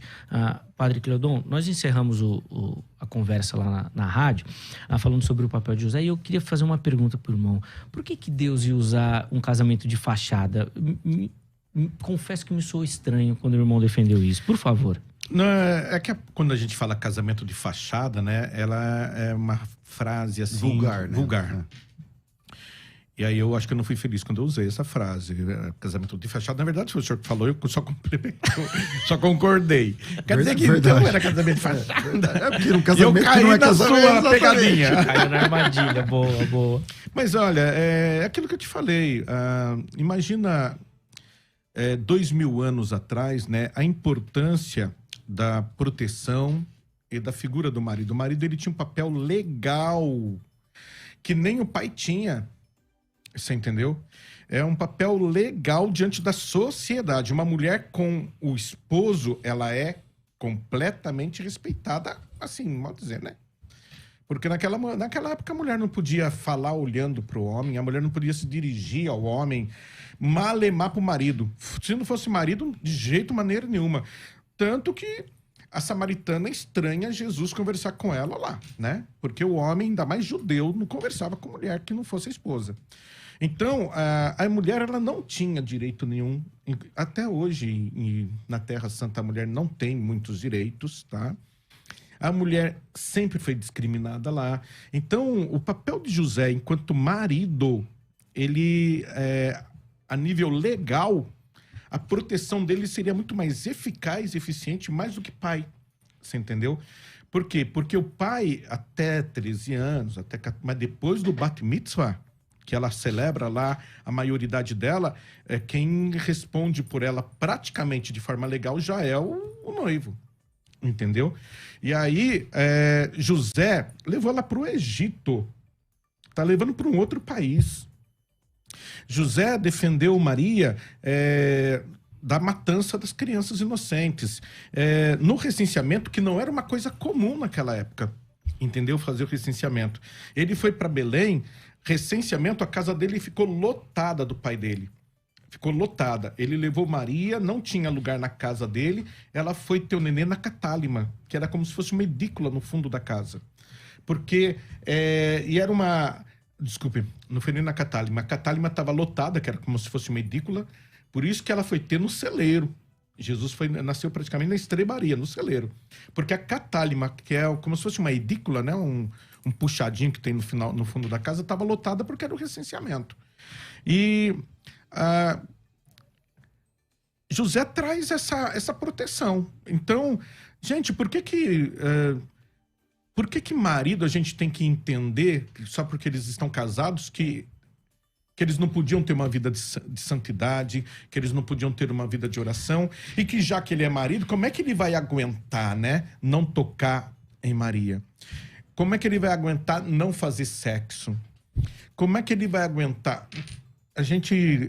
Padre Cleodon, nós encerramos a conversa lá na rádio, falando sobre o papel de José, e eu queria fazer uma pergunta para o irmão. Por que Deus ia usar um casamento de fachada? Confesso que me soou estranho quando o irmão defendeu isso. Por favor. Não, é que quando a gente fala casamento de fachada, né? Ela é uma frase assim... Vulgar, né? Vulgar. E aí eu acho que eu não fui feliz quando eu usei essa frase. Casamento de fachada. Na verdade, foi o senhor que falou, eu só complementou, só concordei. Quer dizer que então era casamento de fachada. É porque um casamento eu caí não é na casamento, sua pegadinha. Caiu na armadilha, boa. Mas olha, é aquilo que eu te falei. Imagina 2000 anos atrás, né? A importância da proteção e da figura do marido. O marido, ele tinha um papel legal que nem o pai tinha. Você entendeu? É um papel legal diante da sociedade. Uma mulher com o esposo, ela é completamente respeitada, assim, mal dizer, né? Porque naquela época a mulher não podia falar olhando para o homem, a mulher não podia se dirigir ao homem, malemar para o marido. Se não fosse marido, de jeito, maneira nenhuma. Tanto que a samaritana estranha Jesus conversar com ela lá, né? Porque o homem, ainda mais judeu, não conversava com mulher que não fosse a esposa. Então, a mulher, ela não tinha direito nenhum. Até hoje, na Terra Santa, a mulher não tem muitos direitos, tá? A mulher sempre foi discriminada lá. Então, o papel de José enquanto marido, ele, a nível legal, a proteção dele seria muito mais eficaz e eficiente, mais do que pai. Você entendeu? Por quê? Porque o pai, até 13 anos, mas depois do Bat Mitzvah, que ela celebra lá a maioridade dela, quem responde por ela praticamente de forma legal já é o noivo. Entendeu? E aí, José levou ela para o Egito. Tá levando para um outro país. José defendeu Maria da matança das crianças inocentes. No recenseamento, que não era uma coisa comum naquela época. Entendeu? Fazer o recenseamento. Ele foi para Belém, recenseamento, a casa dele ficou lotada do pai dele. Ficou lotada. Ele levou Maria, não tinha lugar na casa dele, ela foi ter o nenê na catálima, que era como se fosse uma edícula no fundo da casa. Porque, e era uma... Desculpe, não foi nem na catálima. A catálima estava lotada, que era como se fosse uma edícula, por isso que ela foi ter no celeiro. Jesus nasceu praticamente na estrebaria, no celeiro. Porque a catálima, que é como se fosse uma edícula, né? Um puxadinho que tem no fundo da casa, estava lotada porque era o recenseamento. E José traz essa proteção. Então, gente, por que marido a gente tem que entender, só porque eles estão casados, que eles não podiam ter uma vida de santidade, que eles não podiam ter uma vida de oração, e que já que ele é marido, como é que ele vai aguentar, né, não tocar em Maria? Como é que ele vai aguentar não fazer sexo? Como é que ele vai aguentar?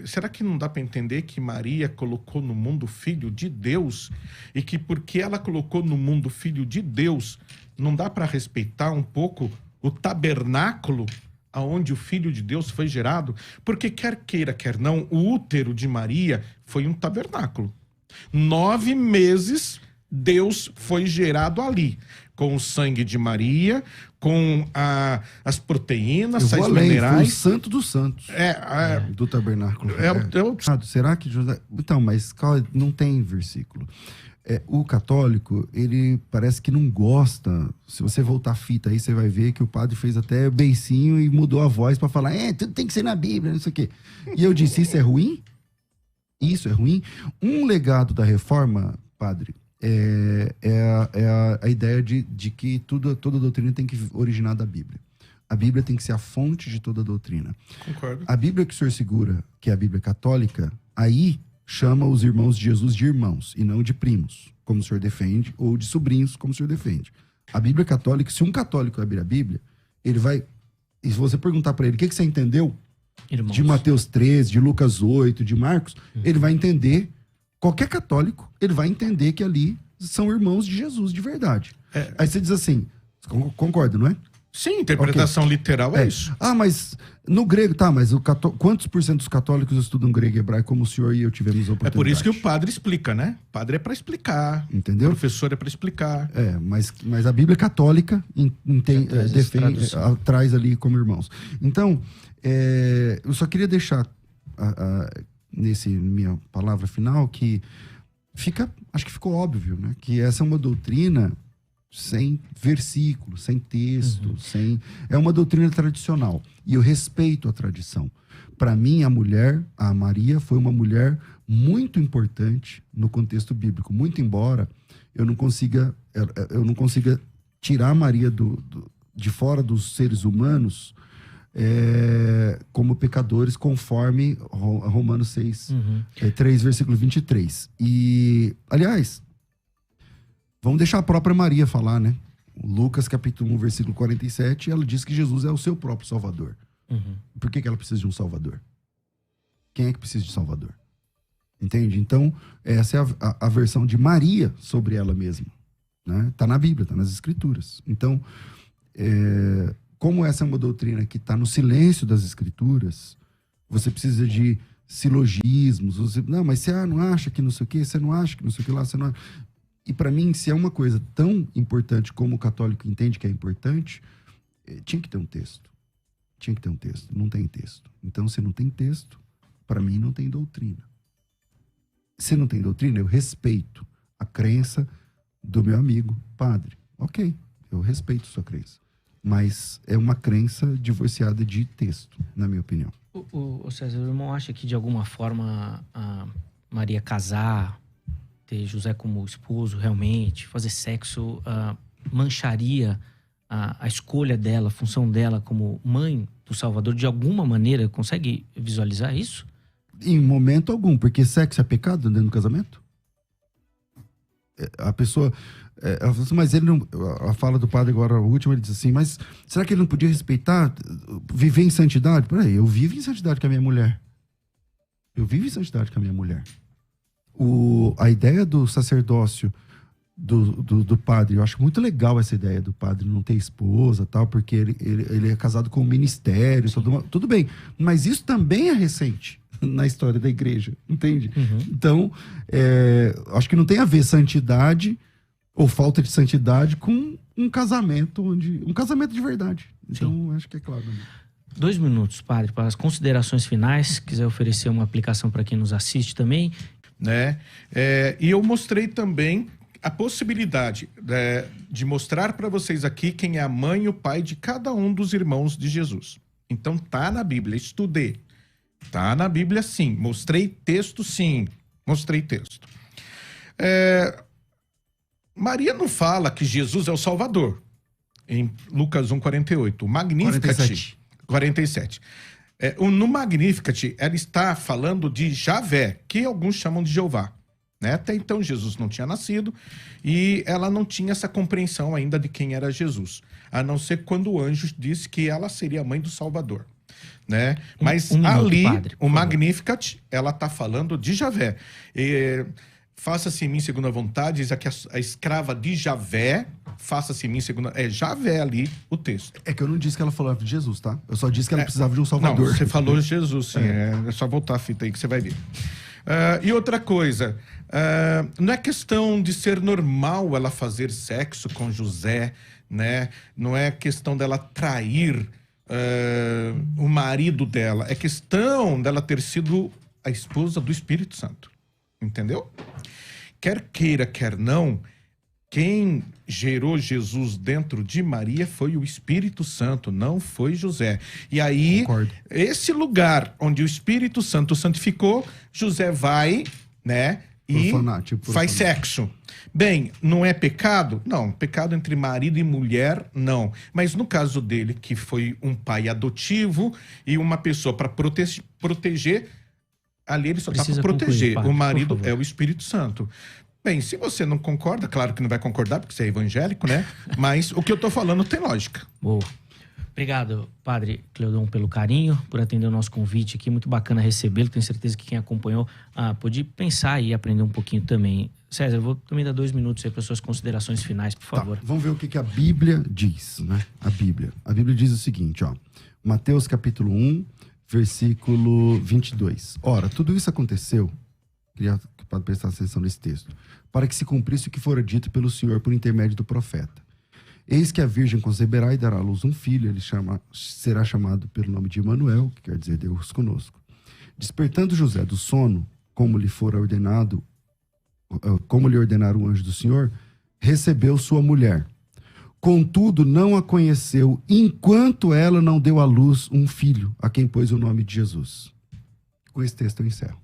Será que não dá para entender que Maria colocou no mundo o Filho de Deus, e que porque ela colocou no mundo o Filho de Deus, não dá para respeitar um pouco o tabernáculo aonde o Filho de Deus foi gerado? Porque quer queira, quer não, o útero de Maria foi um tabernáculo. 9 meses Deus foi gerado ali, com o sangue de Maria, com as proteínas, sais minerais. Foi o santo dos santos. Do tabernáculo. Será que José... Então, mas não tem versículo. O católico, ele parece que não gosta. Se você voltar a fita aí, você vai ver que o padre fez até beicinho e mudou a voz para falar, tudo tem que ser na Bíblia, não sei o quê. E eu disse, isso é ruim? Isso é ruim? Um legado da reforma, padre, a ideia de que toda doutrina tem que originar da Bíblia. A Bíblia tem que ser a fonte de toda doutrina. Concordo. A Bíblia que o senhor segura, que é a Bíblia católica, aí chama os irmãos de Jesus de irmãos e não de primos, como o senhor defende, ou de sobrinhos, como o senhor defende. A Bíblia católica, se um católico abrir a Bíblia, ele vai... E se você perguntar para ele, o que você entendeu? Irmãos. De Mateus 13, de Lucas 8, de Marcos, ele vai entender, qualquer católico, ele vai entender que ali são irmãos de Jesus, de verdade. Aí você diz assim, concorda, não é? Sim, interpretação literal é isso. Mas no grego, mas quantos por cento dos católicos estudam grego e hebraico, como o senhor e eu tivemos a oportunidade? É por isso que o padre explica, né? O padre é para explicar. Entendeu? O professor é para explicar. Mas a Bíblia católica traz ali como irmãos. Então, eu só queria deixar nesse minha palavra final que acho que ficou óbvio, né? Que essa é uma doutrina sem versículo, sem texto, é uma doutrina tradicional. E eu respeito a tradição. Para mim, a Maria foi uma mulher muito importante no contexto bíblico, muito embora eu não consiga tirar a Maria de fora dos seres humanos como pecadores, conforme Romanos 6, 3, versículo 23. E, aliás, vamos deixar a própria Maria falar, né? Lucas, capítulo 1, versículo 47, ela diz que Jesus é o seu próprio Salvador. Por que ela precisa de um Salvador? Quem é que precisa de Salvador? Entende? Então, essa é a versão de Maria sobre ela mesma. Né? Tá na Bíblia, tá nas Escrituras. Então, como essa é uma doutrina que está no silêncio das Escrituras, você precisa de silogismos. Não, mas você não acha que não sei o quê? Você não acha que não sei o que lá? Você não... E para mim, se é uma coisa tão importante como o católico entende que é importante, tinha que ter um texto. Tinha que ter um texto. Não tem texto. Então, se não tem texto, para mim não tem doutrina. Se não tem doutrina, eu respeito a crença do meu amigo padre. Ok, eu respeito sua crença. Mas é uma crença divorciada de texto, na minha opinião. O César, o irmão acha que de alguma forma a Maria casar, ter José como esposo realmente, fazer sexo, mancharia a escolha dela, a função dela como mãe do Salvador de alguma maneira? Consegue visualizar isso? Em momento algum, porque sexo é pecado dentro do casamento? A pessoa... ela falou assim, mas ele não... A fala do padre agora, a última, ele diz assim, mas será que ele não podia respeitar, viver em santidade? Peraí, eu vivo em santidade com a minha mulher. Eu vivo em santidade com a minha mulher. A ideia do sacerdócio do padre, eu acho muito legal essa ideia do padre não ter esposa, tal, porque ele é casado com o ministério, tudo bem. Mas isso também é recente na história da igreja, entende? Uhum. Então, acho que não tem a ver santidade ou falta de santidade com um casamento um casamento de verdade. Então, acho que é claro. 2 minutos, padre, para as considerações finais. Se quiser oferecer uma aplicação para quem nos assiste também. Né? E eu mostrei também a possibilidade de mostrar para vocês aqui quem é a mãe e o pai de cada um dos irmãos de Jesus. Então tá na Bíblia, estudei. Tá na Bíblia, sim. Mostrei texto, sim. Mostrei texto. Maria não fala que Jesus é o Salvador. Em Lucas 1,48. O Magnificat... 47. No Magnificat, ela está falando de Javé, que alguns chamam de Jeová. Né? Até então, Jesus não tinha nascido e ela não tinha essa compreensão ainda de quem era Jesus. A não ser quando o anjo disse que ela seria a mãe do Salvador. Né? Mas ali, padre, o Magnificat, ela está falando de Javé. Faça-se em mim segundo a vontade, diz aqui a escrava de Javé, faça-se em mim segundo... É Javé ali o texto. É que eu não disse que ela falava de Jesus, tá? Eu só disse que ela precisava de um Salvador. Não, você falou de Jesus, sim. É só voltar a fita aí que você vai ver. E outra coisa, não é questão de ser normal ela fazer sexo com José, né? Não é questão dela trair o marido dela. É questão dela ter sido a esposa do Espírito Santo. Entendeu? Quer queira, quer não, quem gerou Jesus dentro de Maria foi o Espírito Santo, não foi José. E aí, esse lugar onde o Espírito Santo santificou, José vai, né, e faz sexo. Bem, não é pecado? Não, pecado entre marido e mulher, não. Mas no caso dele, que foi um pai adotivo e uma pessoa para proteger, ali ele só está para proteger. Concluir, o marido é o Espírito Santo. Bem, se você não concorda, claro que não vai concordar, porque você é evangélico, né? Mas o que eu estou falando tem lógica. Boa. Obrigado, padre Cleodon, pelo carinho, por atender o nosso convite aqui. Muito bacana recebê-lo. Tenho certeza que quem acompanhou pôde pensar e aprender um pouquinho também. César, eu vou também dar 2 minutos aí para suas considerações finais, por favor. Tá, vamos ver o que a Bíblia diz, né? A Bíblia diz o seguinte, ó. Mateus capítulo 1, versículo 22. Ora, tudo isso aconteceu, queria que o padre prestasse atenção nesse texto, para que se cumprisse o que fora dito pelo Senhor por intermédio do profeta. Eis que a virgem conceberá e dará à luz um filho, ele será chamado pelo nome de Emanuel, que quer dizer Deus conosco. Despertando José do sono, como lhe ordenara o anjo do Senhor, recebeu sua mulher. Contudo, não a conheceu, enquanto ela não deu à luz um filho, a quem pôs o nome de Jesus. Com esse texto eu encerro.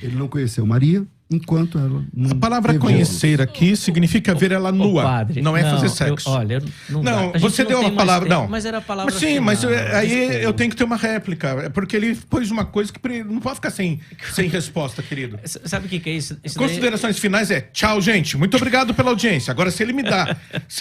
Ele não conheceu Maria, enquanto ela não... A palavra conhecer aqui significa ver ela nua, padre, não é fazer sexo. Não, você deu a palavra... Não, mas era a palavra... Mas sim, mas aí eu tenho que ter uma réplica, porque ele pôs uma coisa que não pode ficar sem resposta, querido. Sabe o que é isso? Considerações finais tchau, gente, muito obrigado pela audiência. Agora, se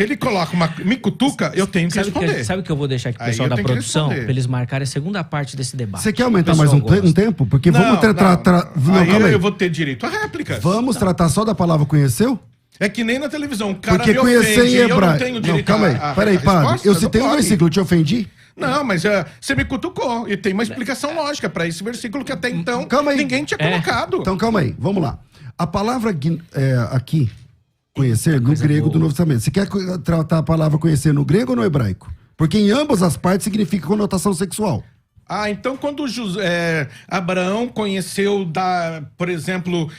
ele coloca me cutuca, eu tenho que responder. Sabe o que eu vou deixar aqui pro pessoal da produção? Pra eles marcarem a segunda parte desse debate. Você quer aumentar mais um tempo? Porque vamos tratar... Aí eu vou ter direito a réplica. Vamos tratar só da palavra conheceu? É que nem na televisão, o cara porque me conhecer ofende, em hebraico. Eu não tenho direito calma aí, peraí, padre. Eu citei um versículo, te ofendi? Não, mas você me cutucou. E tem uma explicação lógica para esse versículo que até então ninguém tinha colocado. Então calma aí, vamos lá. A palavra aqui, conhecer, no grego do Novo Testamento. Você quer tratar a palavra conhecer no grego ou no hebraico? Porque em ambas as partes significa conotação sexual. Então quando Abraão conheceu, por exemplo,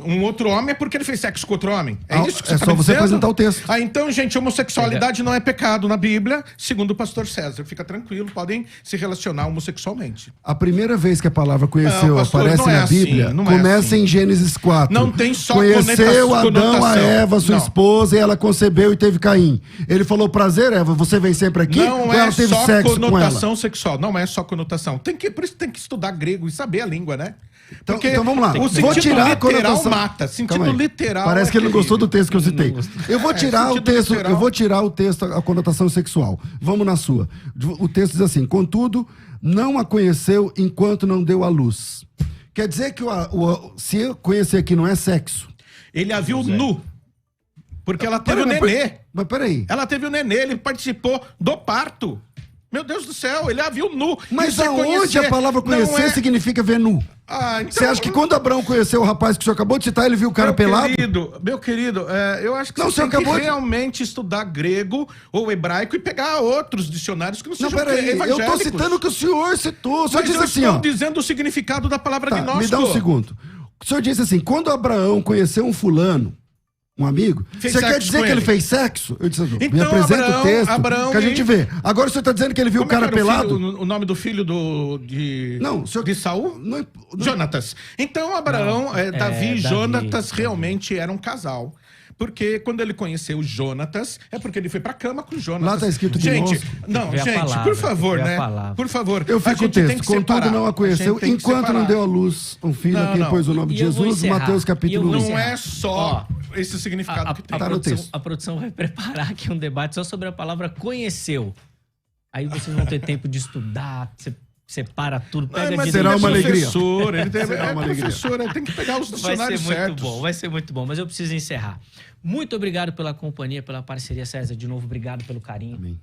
um outro homem, é porque ele fez sexo com outro homem. É isso que você É tá só me você dizendo? apresentar o texto. Então, gente, homossexualidade não é pecado na Bíblia, segundo o pastor César. Fica tranquilo, podem se relacionar homossexualmente. A primeira vez que a palavra conheceu Não, pastor, aparece não é na assim, Bíblia, não é começa assim. em Gênesis 4. Não tem só Conheceu Adão a conotação. Eva, sua Não. esposa, e ela concebeu e teve Caim. Ele falou, prazer, Eva, você vem sempre aqui? Não Ou é ela teve só sexo com ela? conotação sexual. Não é só conotação. Por isso tem que estudar grego e saber a língua, né? Porque Então vamos lá. o Vou sentido tirar a literal conotação. mata. Sentido Calma aí. literal. Parece que ele não gostou do texto que eu citei. Não gostou. Eu vou tirar o sentido texto, literal. eu vou tirar o texto, a conotação sexual. Vamos na sua. O texto diz assim: contudo, não a conheceu enquanto não deu à luz. Quer dizer que se eu conhecer aqui não é sexo. Ele a viu nu. Porque ela teve o Peraí, nenê. Mas peraí. Ela teve o nenê, ele participou do parto. Meu Deus do céu, ele a viu nu. Mas Isso é aonde conhecer. a palavra Não conhecer é- significa ver nu? Então- Você acha que quando Abraão conheceu o rapaz que o senhor acabou de citar, ele viu o cara pelado? Meu querido, eu acho que Não, você tem o senhor que acabou de- realmente estudar grego ou hebraico e pegar outros dicionários que não Não, sejam peraí, eu tô evangélicos. citando o que o senhor citou. O senhor Mas disse eu assim, estou ó. dizendo o significado da palavra Tá, gnóstico. me dá um segundo. O senhor disse assim, quando Abraão conheceu um fulano, um amigo, Fez você quer sexo dizer com que ele ele. fez sexo? Eu disse, me Então, apresenta o texto Abraão que a gente e- vê. Agora o senhor está dizendo que ele viu o Como é cara que era pelado? o nome do filho de Não, o senhor... de Saul? Não, Jonatas. Então, Abraão, Davi Davi, e Jonatas sim. realmente eram um casal. Porque quando ele conheceu Jonatas, é porque ele foi pra cama com Jonatas. Lá tá escrito Gente, gnóstico. não, Vê a gente, palavra, por favor, vê a né? palavra. Por favor. Eu a fico o gente tem texto. que Contudo, separar. não a conheceu gente tem que enquanto não separar. deu à luz um filho Não, a quem não. pôs o nome de E eu vou Jesus, encerrar. Mateus E capítulo eu vou 1. Não encerrar. é só Ó, esse significado que tem. Tá no texto. A produção vai preparar aqui um debate só sobre a palavra conheceu. Aí vocês vão ter tempo de estudar, você separa tudo, pega Mas de será ele é uma alegria. professor, ele deve, Será é uma alegria. professor, ele tem que pegar os Vai dicionários ser muito certos. bom, vai ser muito bom. Mas eu preciso encerrar. Muito obrigado pela companhia, pela parceria, César. De novo, obrigado pelo carinho. Amém.